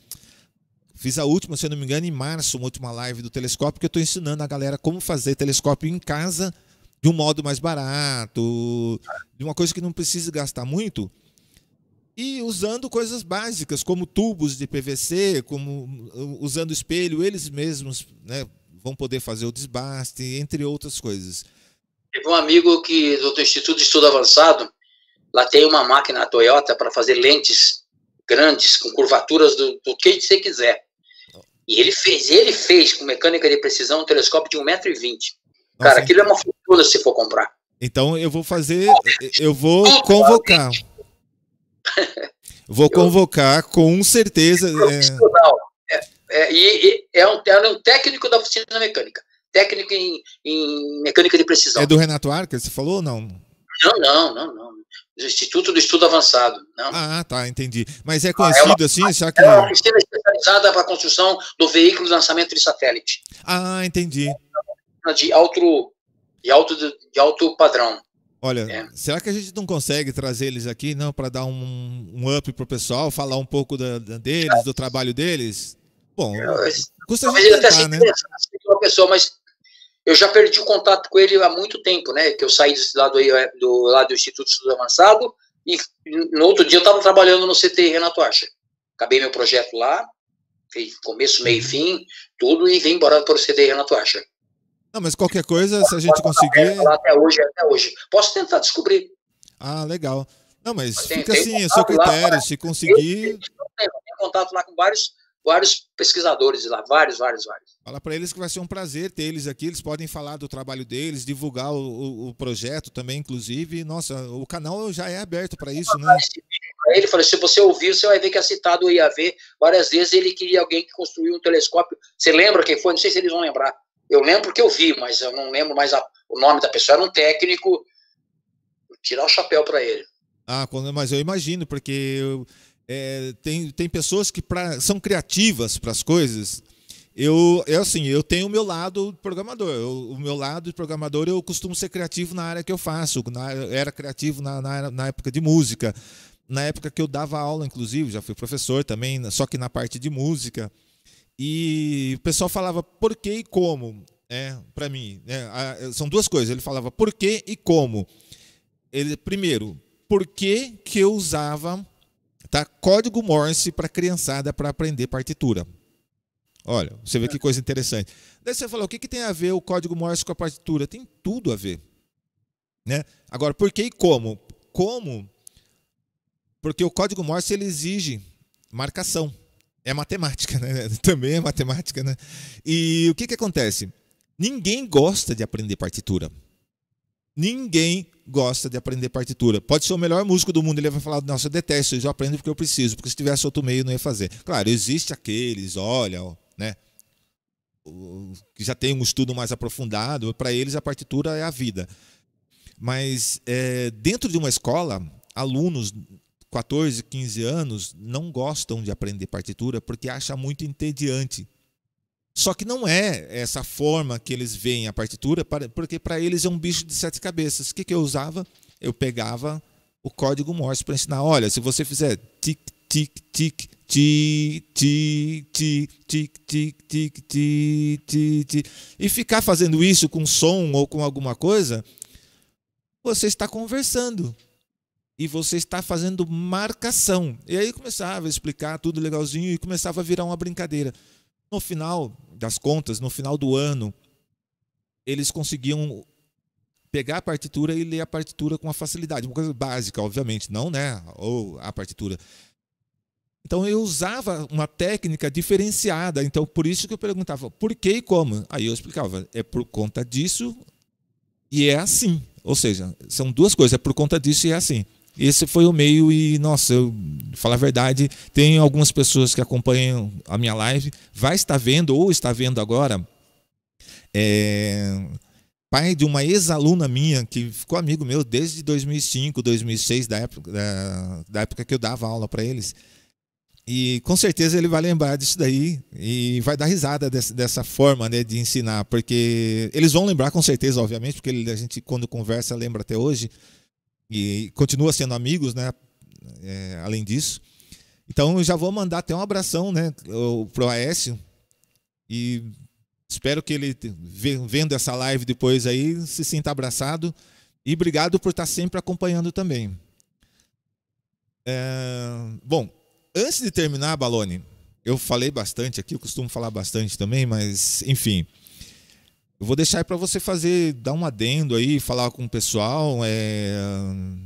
fiz a última, se eu não me engano, em março, uma última live do telescópio, que eu estou ensinando a galera como fazer telescópio em casa, de um modo mais barato, de uma coisa que não precisa gastar muito, e usando coisas básicas, como tubos de PVC, como usando espelho, eles mesmos, né, vão poder fazer o desbaste, entre outras coisas. Teve um amigo do Instituto de Estudo Avançado, lá tem uma máquina Toyota para fazer lentes grandes, com curvaturas do que você quiser. E ele fez com mecânica de precisão um telescópio de 1,20 m. Cara, aquilo é uma fortuna se for comprar. Então eu vou convocar. Vou convocar com certeza. É um técnico da oficina mecânica. Técnico em mecânica de precisão. É do Renato Arca, você falou ou não? Não. Do Instituto do Estudo Avançado. Não. Ah, tá, entendi. Mas é conhecido assim? Já que... É uma oficina especializada para a construção do veículo de lançamento de satélite. Ah, entendi. De alto padrão. Olha, será que a gente não consegue trazer eles aqui, não, para dar um up pro pessoal, falar um pouco deles, do trabalho deles? Bom, custa a gente tentar, né? Uma pessoa, mas eu já perdi o contato com ele há muito tempo, né? Que eu saí desse lado aí, do Instituto de Estudo Avançado, e no outro dia eu estava trabalhando no CTI Renato Archer. Acabei meu projeto lá, fiz começo, meio e fim, tudo, e vim embora para o CTI Renato Archer. Não, mas qualquer coisa, se a gente conseguir... Até hoje. Posso tentar descobrir. Ah, legal. Não, mas fica assim, é o seu critério, se conseguir... Tem contato lá com vários pesquisadores lá, vários. Fala para eles que vai ser um prazer ter eles aqui, eles podem falar do trabalho deles, divulgar o projeto também, inclusive. Nossa, o canal já é aberto para isso, né? Ele falou, se você ouvir, você vai ver que é citado o IAV várias vezes. Ele queria alguém que construiu um telescópio. Você lembra quem foi? Não sei se eles vão lembrar. Eu lembro porque eu vi, mas eu não lembro mais o nome da pessoa. Era um técnico. Tirar o chapéu para ele. Ah, mas eu imagino, porque tem pessoas que são criativas para as coisas. Eu tenho o meu lado programador. O meu lado de programador, eu costumo ser criativo na área que eu faço. Era criativo na época de música. Na época que eu dava aula, inclusive, já fui professor também, só que na parte de música. E o pessoal falava por que e como. para mim, são duas coisas. Ele falava por que e como. Primeiro, por que eu usava, tá, código Morse para criançada para aprender partitura. Olha, você vê que coisa interessante. Daí você falou, o que tem a ver o código Morse com a partitura? Tem tudo a ver. Né? Agora, por que e como? Como? Porque o código Morse ele exige marcação. É matemática, né? Também é matemática, né? E o que acontece? Ninguém gosta de aprender partitura. Ninguém gosta de aprender partitura. Pode ser o melhor músico do mundo, ele vai falar, nossa, eu detesto, eu aprendo porque eu preciso, porque se tivesse outro meio eu não ia fazer. Claro, existe aqueles, olha, né, que já tem um estudo mais aprofundado, para eles a partitura é a vida. Mas dentro de uma escola, alunos 14, 15 anos não gostam de aprender partitura porque acham muito entediante. Só que não é essa forma que eles veem a partitura, porque para eles é um bicho de 7 cabeças. O que eu usava? Eu pegava o código Morse para ensinar. Olha, se você fizer tic, tic, tic, tic, tic, tic, tic, tic, tic, tic, tic, tic, e ficar fazendo isso com som ou com alguma coisa, você está conversando. E você está fazendo marcação. E aí começava a explicar tudo legalzinho e começava a virar uma brincadeira. No final das contas, no final do ano, eles conseguiam pegar a partitura e ler a partitura com uma facilidade. Uma coisa básica, obviamente, não, né? Ou a partitura. Então eu usava uma técnica diferenciada. Então por isso que eu perguntava por que e como. Aí eu explicava, é por conta disso e é assim. Ou seja, são duas coisas, é por conta disso e é assim. Esse foi o meio e, nossa, eu falar a verdade, tem algumas pessoas que acompanham a minha live, vai estar vendo ou está vendo agora, pai de uma ex-aluna minha, que ficou amigo meu desde 2005, 2006, da época que eu dava aula para eles. E com certeza ele vai lembrar disso daí e vai dar risada dessa forma, né, de ensinar, porque eles vão lembrar com certeza, obviamente, porque a gente quando conversa lembra até hoje. E continua sendo amigos, né? Além disso. Então eu já vou mandar até um abração, né, pro Aécio. E espero que ele, vendo essa live depois aí, se sinta abraçado. E obrigado por estar sempre acompanhando também. Bom, antes de terminar, Baloni, eu falei bastante aqui, eu costumo falar bastante também, mas enfim. Eu vou deixar aí para você dar um adendo aí, falar com o pessoal,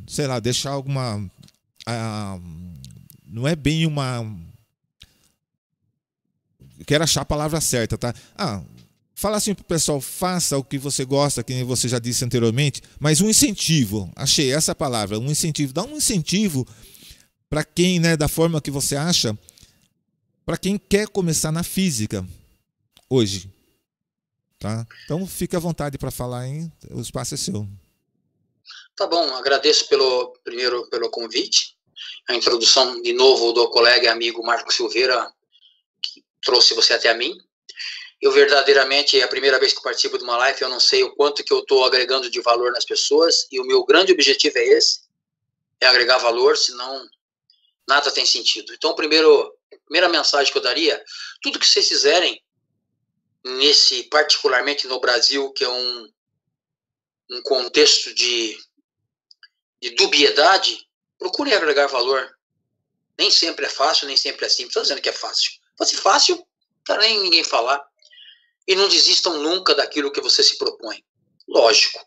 sei lá, deixar alguma... não é bem uma... Eu quero achar a palavra certa, tá? Fala assim pro pessoal, faça o que você gosta, que você já disse anteriormente, mas um incentivo, achei essa palavra, um incentivo. Dá um incentivo para quem, né, da forma que você acha, para quem quer começar na física hoje. Tá? Então fique à vontade para falar, hein? O espaço é seu. Tá bom, agradeço primeiro pelo convite, a introdução de novo do colega e amigo Marco Silveira, que trouxe você até a mim. Eu verdadeiramente, é a primeira vez que participo de uma live, eu não sei o quanto que eu estou agregando de valor nas pessoas, e o meu grande objetivo é esse, é agregar valor, senão nada tem sentido. Então, primeira mensagem que eu daria, tudo que vocês fizerem, particularmente no Brasil, que é um contexto de dubiedade, procure agregar valor. Nem sempre é fácil, nem sempre é simples. Estou dizendo que é fácil. Se fosse fácil, não quero nem ninguém falar. E não desistam nunca daquilo que você se propõe. Lógico.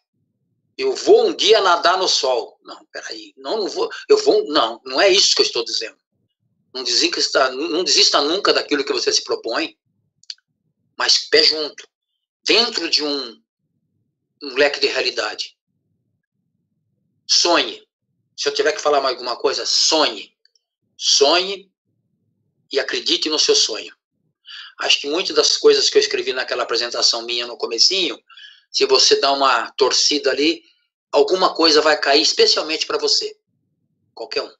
Eu vou um dia nadar no sol. Não, peraí. Não vou. Não é isso que eu estou dizendo. Não desista nunca daquilo que você se propõe. Mas pé junto, dentro de um leque de realidade. Sonhe. Se eu tiver que falar mais alguma coisa, sonhe. Sonhe e acredite no seu sonho. Acho que muitas das coisas que eu escrevi naquela apresentação minha no comecinho, se você dá uma torcida ali, alguma coisa vai cair especialmente para você. Qualquer um.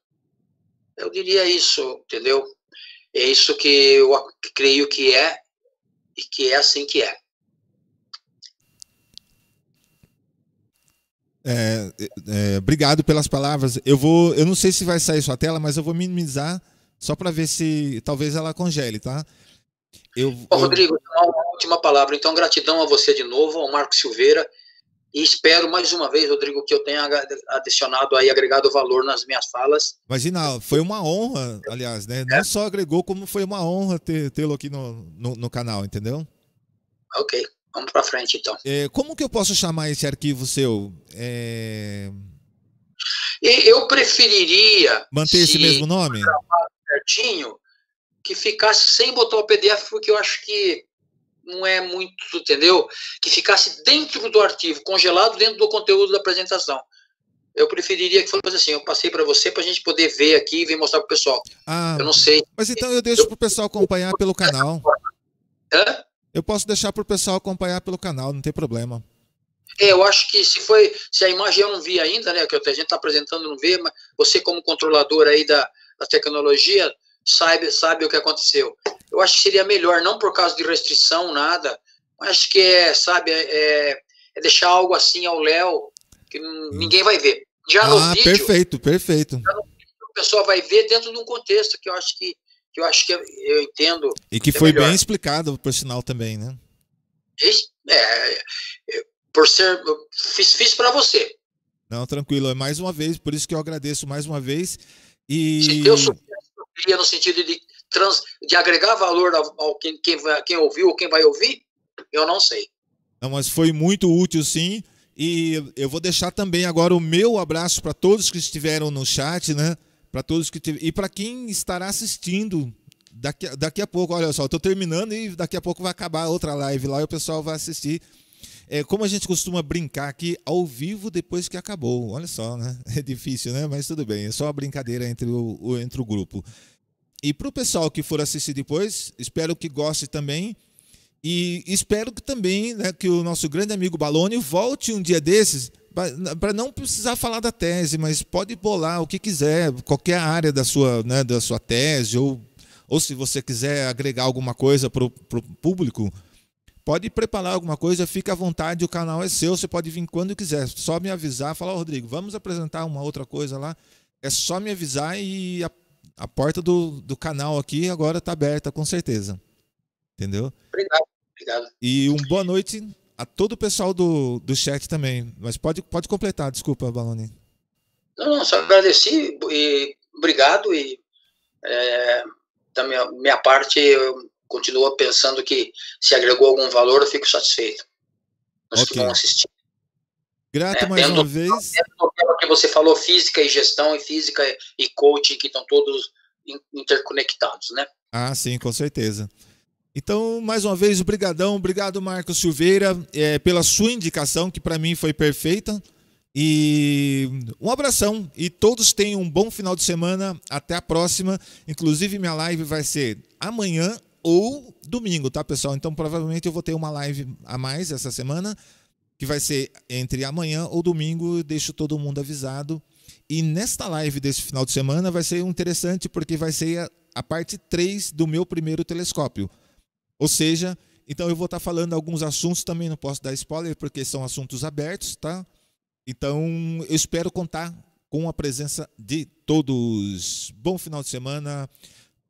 Eu diria isso, entendeu? É isso que eu creio que é, e que é assim que é. Obrigado pelas palavras. Eu não sei se vai sair sua tela, mas eu vou minimizar só para ver se talvez ela congele, tá? Rodrigo, Ótima palavra. Então, gratidão a você de novo, ao Marco Silveira, e espero mais uma vez, Rodrigo, que eu tenha adicionado aí, agregado valor nas minhas falas. Imagina, foi uma honra, aliás, né? Não só agregou, como foi uma honra tê-lo aqui no canal, entendeu? Ok, vamos para frente então. Como que eu posso chamar esse arquivo seu? Eu preferiria manter esse mesmo nome? Certinho, que ficasse sem botar o PDF, porque eu acho que não é muito, entendeu? Que ficasse dentro do arquivo, congelado dentro do conteúdo da apresentação. Eu preferiria que fosse assim, eu passei para você para a gente poder ver aqui e vir mostrar para o pessoal. Eu não sei. Mas então eu deixo para o pessoal acompanhar pelo canal. Hã? Eu posso deixar para o pessoal acompanhar pelo canal, não tem problema. Eu acho que se a imagem eu não vi ainda, né, que a gente está apresentando não vê, mas você como controlador aí da tecnologia sabe o que aconteceu. Eu acho que seria melhor, não por causa de restrição, nada, mas acho que é deixar algo assim ao léu, que ninguém vai ver. Já no vídeo... Perfeito. O pessoal vai ver dentro de um contexto que eu acho que eu entendo. E que foi melhor. Bem explicado, por sinal, também, né? Por ser... Fiz para você. Não, tranquilo. É mais uma vez, por isso que eu agradeço mais uma vez. E... Se eu soubesse no sentido de agregar valor ao quem ouviu ou quem vai ouvir, eu não sei. Não, mas foi muito útil, sim. E eu vou deixar também agora o meu abraço para todos que estiveram no chat, né? Para todos que e para quem estará assistindo daqui a pouco. Olha só, estou terminando e daqui a pouco vai acabar outra live lá e o pessoal vai assistir. Como a gente costuma brincar aqui ao vivo depois que acabou. Olha só, né? É difícil, né? Mas tudo bem. É só uma brincadeira entre o grupo. E para o pessoal que for assistir depois, espero que goste também. E espero que também, né, que o nosso grande amigo Baloni volte um dia desses, para não precisar falar da tese, mas pode bolar o que quiser, qualquer área da sua tese, ou se você quiser agregar alguma coisa para o público, pode preparar alguma coisa, fica à vontade, o canal é seu, você pode vir quando quiser. Só me avisar, falar, Rodrigo, vamos apresentar uma outra coisa lá. É só me avisar e a porta do canal aqui agora está aberta, com certeza. Entendeu? Obrigado. E uma boa noite a todo o pessoal do chat também. Mas pode completar, desculpa, Baloni. Não, só agradeci e obrigado. E da minha parte, eu continuo pensando que se agregou algum valor, eu fico satisfeito. Os que vão assistir. Grato mais uma vez. O que você falou, física e gestão, e física e coaching, que estão todos interconectados, né? Ah, sim, com certeza. Então, mais uma vez, obrigado, Marco Silveira, pela sua indicação, que para mim foi perfeita. E um abração. E todos tenham um bom final de semana. Até a próxima. Inclusive, minha live vai ser amanhã ou domingo, tá, pessoal? Então, provavelmente eu vou ter uma live a mais essa semana, que vai ser entre amanhã ou domingo. Eu deixo todo mundo avisado. E nesta live desse final de semana vai ser interessante, porque vai ser a parte 3 do meu primeiro telescópio. Ou seja, então eu vou estar falando alguns assuntos, também não posso dar spoiler, porque são assuntos abertos, tá? Então, eu espero contar com a presença de todos. Bom final de semana.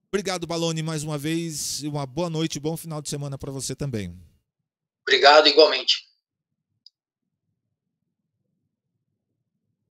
Obrigado, Baloni, mais uma vez. Uma boa noite, bom final de semana para você também. Obrigado, igualmente.